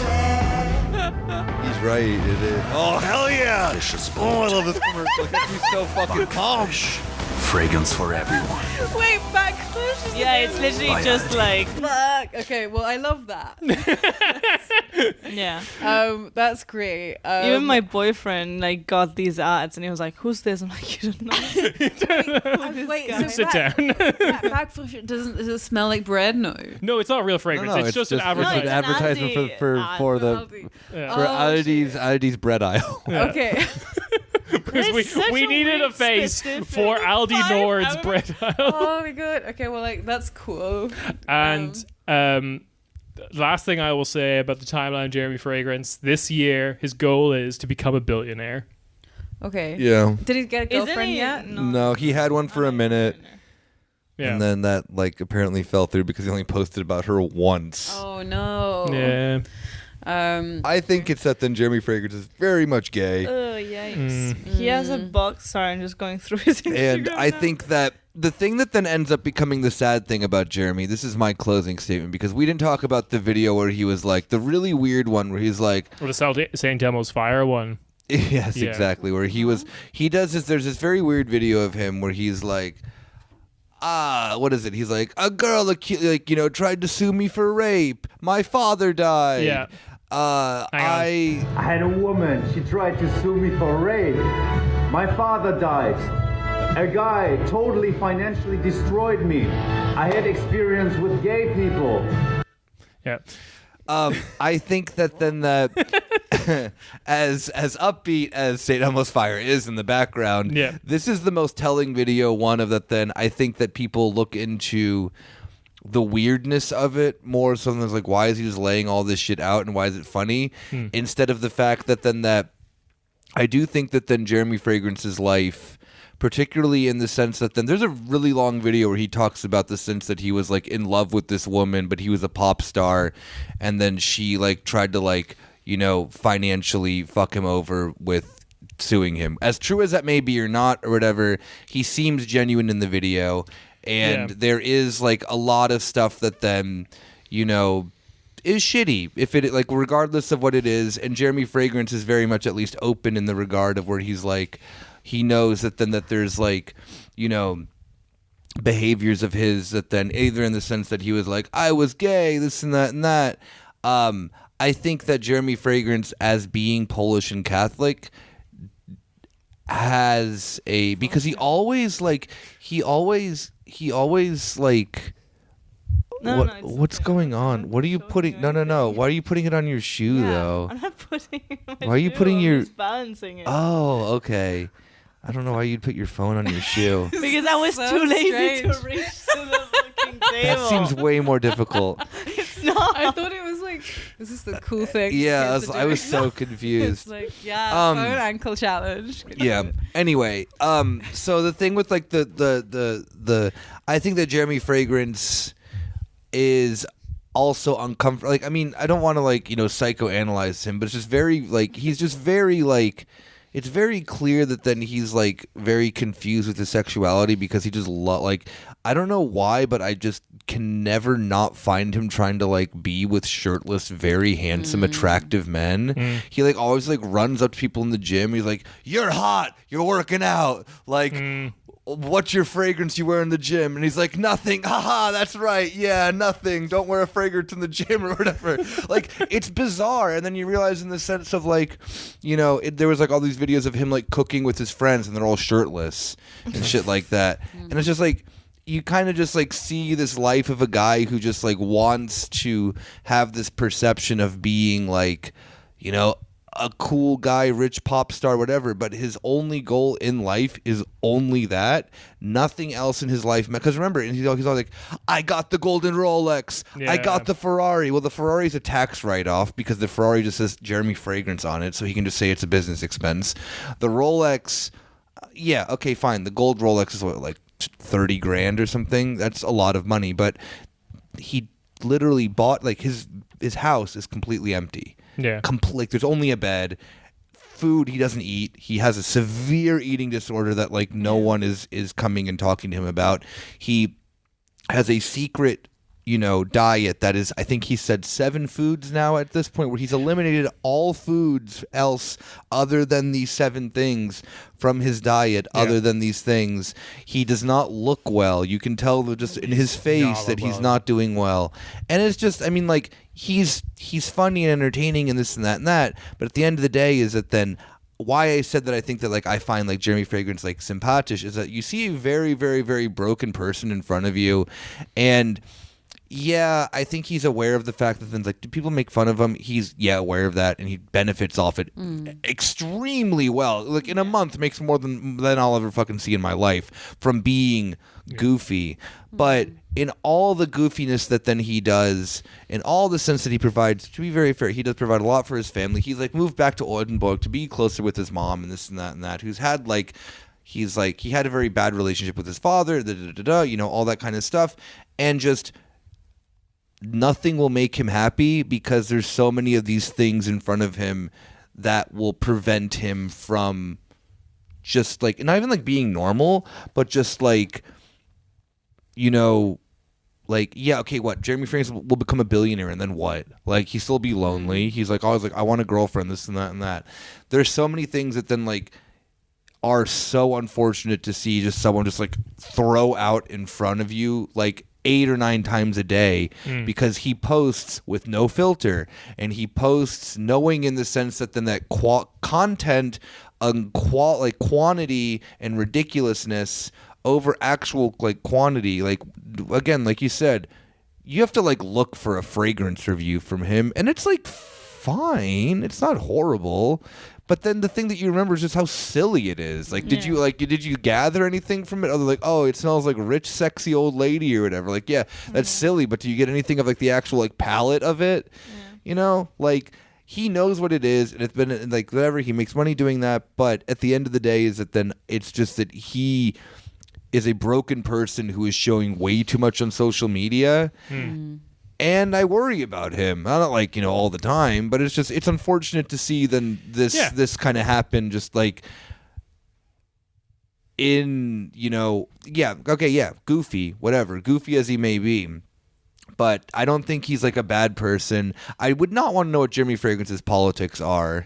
He's right. It is. Oh hell yeah! Frisches Oh, I Brot. love this commercial. It gets me so fucking pumped. Fragrance for everyone. Wait, backfish? Yeah, it's literally Fire. just like Fuck. Okay, well I love that. yeah. That's great. Even my boyfriend like got these ads and he was like, "Who's this?" I'm like, "You don't know." wait, guy. so Sit down. backfish does it smell like bread? No. No, it's not real fragrance. No, it's just an it's advertisement. an it's an advertisement Aldi for ad. the Yeah. for Oh, Aldi's bread aisle. Okay. Because It's such we a needed a weird face specific for Aldi 5 Nord's hours. bread aisle. Oh my god. Okay, well like that's cool. And the last thing I will say about the timeline of Jeremy Fragrance, this year his goal is to become a billionaire. Okay. Yeah. Did he get a Isn't girlfriend he? yet? No, he had one for a minute, Yeah. and then that like apparently fell through because he only posted about her once. Oh no. Yeah. I think it's that then Jeremy Fragrance is very much gay. Oh yikes! He has a box. Sorry, I'm just going through his Instagram And I now. think that the thing that then ends up becoming the sad thing about Jeremy, this is my closing statement, because we didn't talk about the video where he was like, the really weird one where he's like, Or the St. Elmo's Fire one. yes, Yeah. exactly, where there's this very weird video of him where he's like, what is it? He's like, a girl, tried to sue me for rape. My father died. Yeah. I had a woman. She tried to sue me for rape. My father died. A guy totally financially destroyed me. I had experience with gay people. Yeah. I think that then as upbeat as St. Elmo's Fire is in the background, this is the most telling video one of that. Then I think that people look into the weirdness of it more so than like, why is he just laying all this shit out and why is it funny? Instead of the fact that then that I do think that then Jeremy Fragrance's life, particularly in the sense that then there's a really long video where he talks about the sense that he was like in love with this woman, but he was a pop star, and then she like tried to like, financially fuck him over with suing him. As true as that may be or not or whatever, he seems genuine in the video, and there is like a lot of stuff that then, is shitty if it like regardless of what it is, and Jeremy Fragrance is very much at least open in the regard of where he's like, he knows that then that there's like, behaviors of his that then either in the sense that he was like, I was gay, this and that and that. I think that Jeremy Fragrance, as being Polish and Catholic, has because he always like what's going on? What are you putting? No. Why are you putting it on your shoe though? I'm not putting it on my Why are you shoe, putting your? I'm just balancing it. Oh, okay. I don't know why you'd put your phone on your shoe. Because I was too lazy to reach to the fucking table. That seems way more difficult. It's not. I thought it was like, this is the cool thing. Yeah, I was so confused. It's like, phone ankle challenge. Yeah. Anyway, so the thing with like the I think that Jeremy Fragrance is also uncomfortable. Like, I mean, I don't want to like, psychoanalyze him, but it's just very like, he's just very like, it's very clear that then he's like very confused with his sexuality because he just like, I don't know why, but I just can never not find him trying to like be with shirtless, very handsome, attractive men. He like always like runs up to people in the gym. He's like, you're hot, you're working out. Like, what's your fragrance you wear in the gym? And he's like, nothing. Haha, that's right. Yeah, nothing. Don't wear a fragrance in the gym or whatever. Like, it's bizarre. And then you realize in the sense of like, there was like all these videos of him like cooking with his friends and they're all shirtless and shit like that. And it's just like, you kind of just like see this life of a guy who just like wants to have this perception of being like, a cool guy, rich pop star, whatever, but his only goal in life is only that. Nothing else in his life. Because remember, he's always like, I got the golden Rolex. I got the Ferrari. Well, the Ferrari is a tax write-off because the Ferrari just says Jeremy Fragrance on it, so he can just say it's a business expense. The Rolex, yeah, okay, fine. The gold Rolex is what, like 30 grand or something? That's a lot of money, but he literally bought, like, his house is completely empty. Yeah. There's only a bed. Food he doesn't eat. He has a severe eating disorder that like no one is coming and talking to him about. He has a secret, diet that is, I think he said 7 foods now at this point, where he's eliminated all foods else other than these 7 things from his diet. Other than these things, he does not look well. You can tell just in his face that he's not doing well. And it's just, I mean, like, he's funny and entertaining and this and that and that, but at the end of the day is that then why I said that I think that like I find like Jeremy Fragrance like sympathisch is that you see a very, very, very broken person in front of you, and yeah, I think he's aware of the fact that then like, do people make fun of him? He's aware of that, and he benefits off it extremely well. Like in a month makes more than I'll ever fucking see in my life from being goofy. But in all the goofiness that then he does, in all the sense that he provides, to be very fair, he does provide a lot for his family. He's like moved back to Oldenburg to be closer with his mom and this and that, who's had like, he's like, he had a very bad relationship with his father, all that kind of stuff, and just nothing will make him happy because there's so many of these things in front of him that will prevent him from just like, not even like being normal, but just like, like, yeah, okay, what? Jeremy Fragrance will become a billionaire, and then what? Like, he'll still be lonely. He's like always like, I want a girlfriend, this and that and that. There's so many things that then like are so unfortunate to see just someone just like throw out in front of you like 8 or 9 times a day because he posts with no filter and he posts knowing in the sense that then that content like quantity and ridiculousness over actual like quantity. Like again, like you said, you have to like look for a fragrance review from him and it's like fine, it's not horrible. But then the thing that you remember is just how silly it is. Like, did you gather anything from it? Other like, oh, it smells like rich, sexy old lady or whatever. Like, yeah, that's silly. But do you get anything of like the actual like palette of it? Yeah. You know, like he knows what it is, and it's been like whatever. He makes money doing that. But at the end of the day, is that then it's just that he is a broken person who is showing way too much on social media. And I worry about him. Not like, you know, all the time, but it's unfortunate to see then this kind of happen just like in, you know, goofy, whatever, goofy as he may be. But I don't think he's like a bad person. I would not want to know what Jeremy Fragrance's politics are.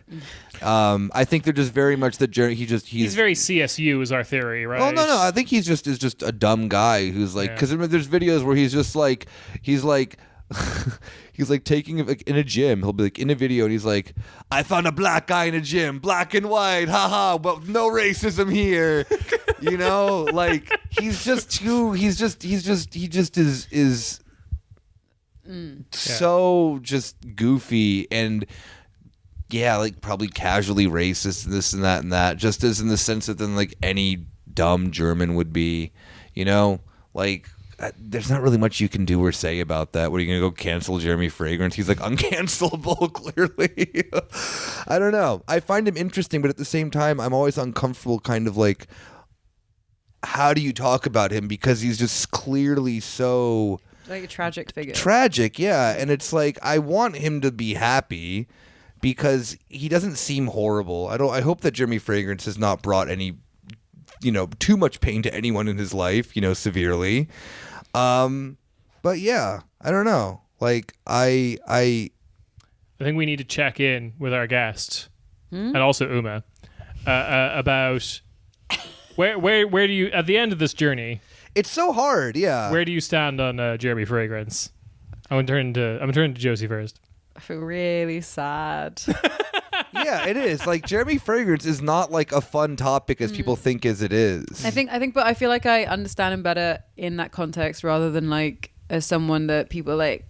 I think they're just very much that he's very CSU is our theory, right? Oh no, I think he's just a dumb guy who's like, because there's videos where he's like he's like taking like in a gym. He'll be like in a video and he's like, I found a black guy in a gym, black and white, haha, but no racism here. You know, like he just is so just goofy and like probably casually racist and this and that, just as in the sense that then like any dumb German would be, you know, like there's not really much you can do or say about that. What are you going to go cancel Jeremy Fragrance? He's like uncancelable, clearly. I don't know. I find him interesting, but at the same time, I'm always uncomfortable kind of like, how do you talk about him? Because he's just clearly so... like a tragic figure. Tragic, yeah. And it's like, I want him to be happy because he doesn't seem horrible. I hope that Jeremy Fragrance has not brought any, you know, too much pain to anyone in his life, you know, severely. But yeah, I don't know. Like I think we need to check in with our guest and also Uma about where do you at the end of this journey? It's so hard, yeah. Where do you stand on Jeremy Fragrance? I'm gonna turn to Josie first. I feel really sad. Yeah, it is. Like Jeremy Fragrance is not like a fun topic as people think as it is. I think, but I feel like I understand him better in that context rather than like as someone that people like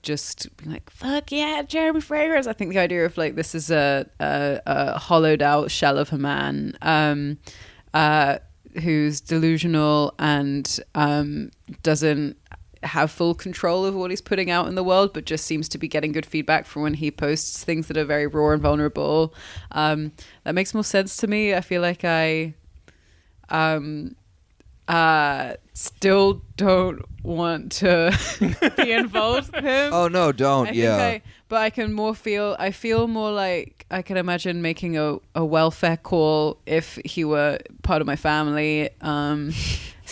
just being like, fuck yeah, Jeremy Fragrance. I think the idea of like this is a hollowed out shell of a man who's delusional and doesn't have full control of what he's putting out in the world, but just seems to be getting good feedback from when he posts things that are very raw and vulnerable. That makes more sense to me. I feel like I still don't want to be involved with him. Oh no, don't. But I can more feel. I feel more like I can imagine making a welfare call if he were part of my family.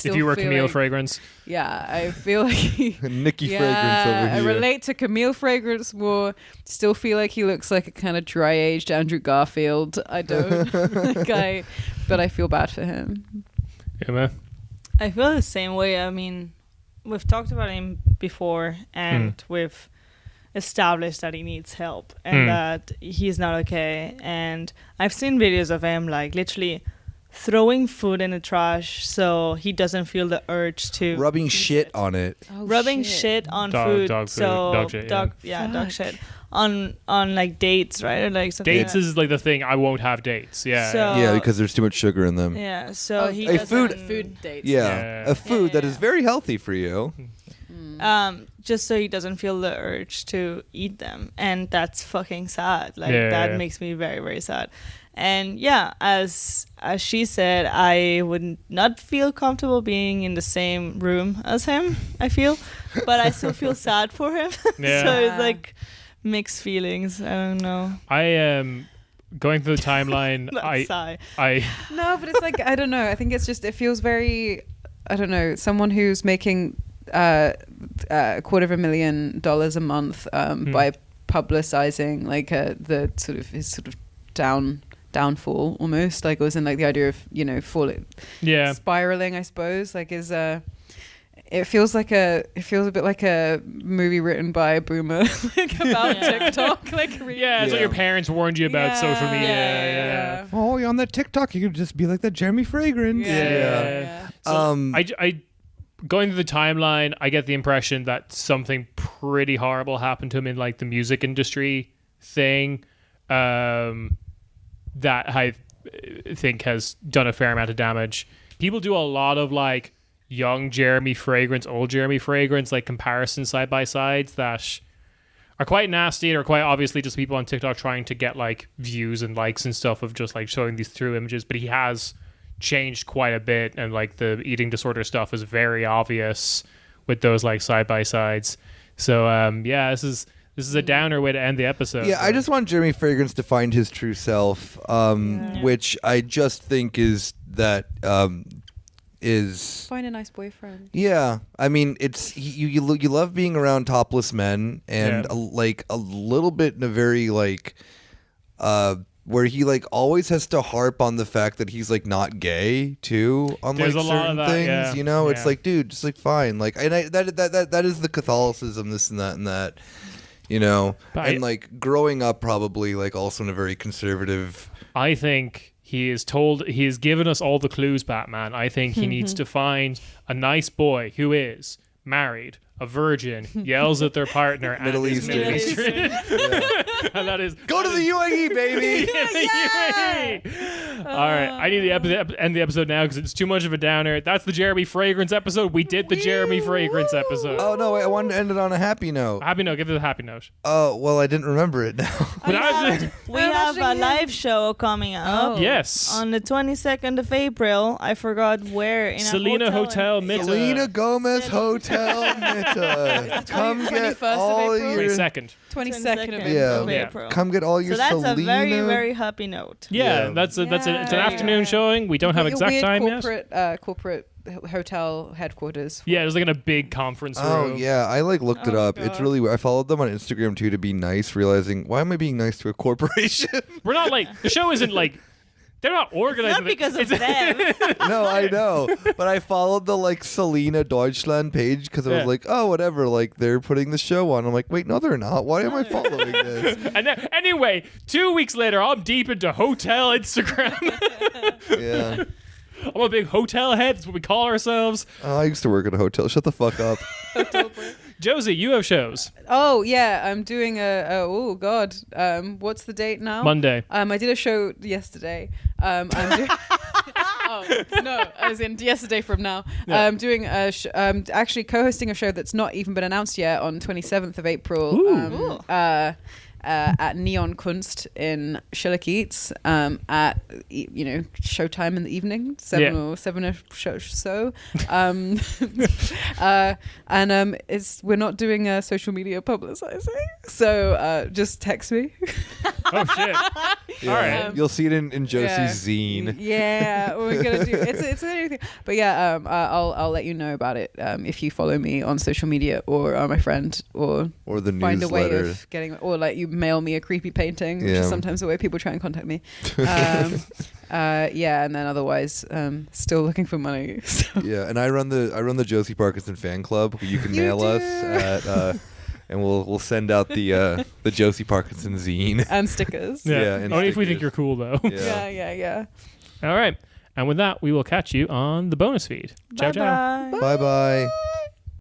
If you were Camille Fragrance. Yeah, I feel like Nikki Fragrance over here. I relate to Camille Fragrance more. Still feel like he looks like a kind of dry-aged Andrew Garfield. I don't. But I feel bad for him. Yeah, I feel the same way. I mean, we've talked about him before, and we've established that he needs help and that he's not okay. And I've seen videos of him like literally throwing food in the trash so he doesn't feel the urge to rubbing shit on it. Rubbing shit on food. Dog shit. Dog shit on like dates, right? Or like dates is like the thing. I won't have dates. Yeah. So, yeah, because there's too much sugar in them. Yeah. So he food dates. Yeah. A food that is very healthy for you. Just so he doesn't feel the urge to eat them, and that's fucking sad. Like that makes me very, very sad. And yeah, as she said, I would not feel comfortable being in the same room as him, I feel. But I still feel sad for him. Yeah. So it's like mixed feelings. I don't know. I am going through the timeline. No, but it's like, I don't know. I think it's just, it feels very, I don't know, someone who's making $250,000 a month by publicizing like the sort of his sort of down downfall almost, like, or as in like the idea of, you know, spiraling, I suppose, like is it feels a bit like a movie written by a boomer, like about TikTok, like it's like your parents warned you about social media. Yeah. Oh, you're on that TikTok, you could just be like that Jeremy Fragrance. So I going through the timeline, I get the impression that something pretty horrible happened to him in like the music industry thing, that I think has done a fair amount of damage. People do a lot of like young Jeremy Fragrance, old Jeremy Fragrance, like comparison side by sides that are quite nasty and are quite obviously just people on TikTok trying to get like views and likes and stuff of just like showing these true images. But he has changed quite a bit, and like the eating disorder stuff is very obvious with those like side by sides. So this is a downer way to end the episode. Yeah, I just want Jeremy Fragrance to find his true self, which I just think is find a nice boyfriend. Yeah, I mean, it's you love being around topless men, and a little bit in a very like where he like always has to harp on the fact that he's like not gay too on There's like certain things. You know, it's like, dude, just like fine, like, and that is the Catholicism, this and that. You know, and like growing up probably like also in a very conservative. I think he has given us all the clues, Batman. I think he needs to find a nice boy who is married, a virgin, yells at their partner, Middle and Eastern. Middle Eastern. And that is go to the UAE, baby. UAE. All right, I need to end the episode now because it's too much of a downer. That's the Jeremy Fragrance episode. We did the Jeremy Fragrance episode. Oh no, wait, I wanted to end it on a happy note. Happy note. Give it a happy note. Oh well, I didn't remember it now. We have a live show coming up. Yes. On the 22nd of April. I forgot where. In Selena Hotel Mitte. Selena Gomez Hotel Mitte. Come get all your 22nd. 22nd of April. Come get all your Selena. So that's Selena. a very, very happy note. Yeah, it's an afternoon showing. We don't have exact time yet. Corporate hotel headquarters. Yeah, it was like in a big conference room. Oh yeah, I like looked it up. God. It's really. I followed them on Instagram too to be nice, realizing why am I being nice to a corporation? We're not like the show isn't like. They're not organizing. It's not because of them. No, I know. But I followed the like Selena Deutschland page because I was like, oh, whatever. Like they're putting the show on. I'm like, wait, no, they're not. Why am I following this? And then, anyway, 2 weeks later, I'm deep into hotel Instagram. Yeah. I'm a big hotel head. That's what we call ourselves. Oh, I used to work at a hotel. Shut the fuck up. Josie, you have shows. Oh yeah, I'm doing oh god, what's the date now? Monday. I did a show yesterday. I'm doing. Oh no, as in yesterday from now. Yeah. I'm doing actually co-hosting a show that's not even been announced yet on 27th of April. Ooh. At Neon Kunst in Schillerkeets at showtime in the evening, 7-ish so. And we're not doing social media publicizing, so just text me. Oh shit! Yeah. All right, you'll see it in Josie's zine. Yeah, we're gonna do it's anything. But yeah, I'll let you know about it if you follow me on social media or my friend or the find newsletter. a way of getting, or like you mail me a creepy painting, which is sometimes the way people try and contact me. And then otherwise, still looking for money. So. Yeah, and I run the Josie Parkinson fan club. You can mail us at and we'll send out the Josie Parkinson zine and stickers. Yeah, and only if we think you're cool though. Yeah. All right, and with that, we will catch you on the bonus feed. Ciao, ciao. Bye bye.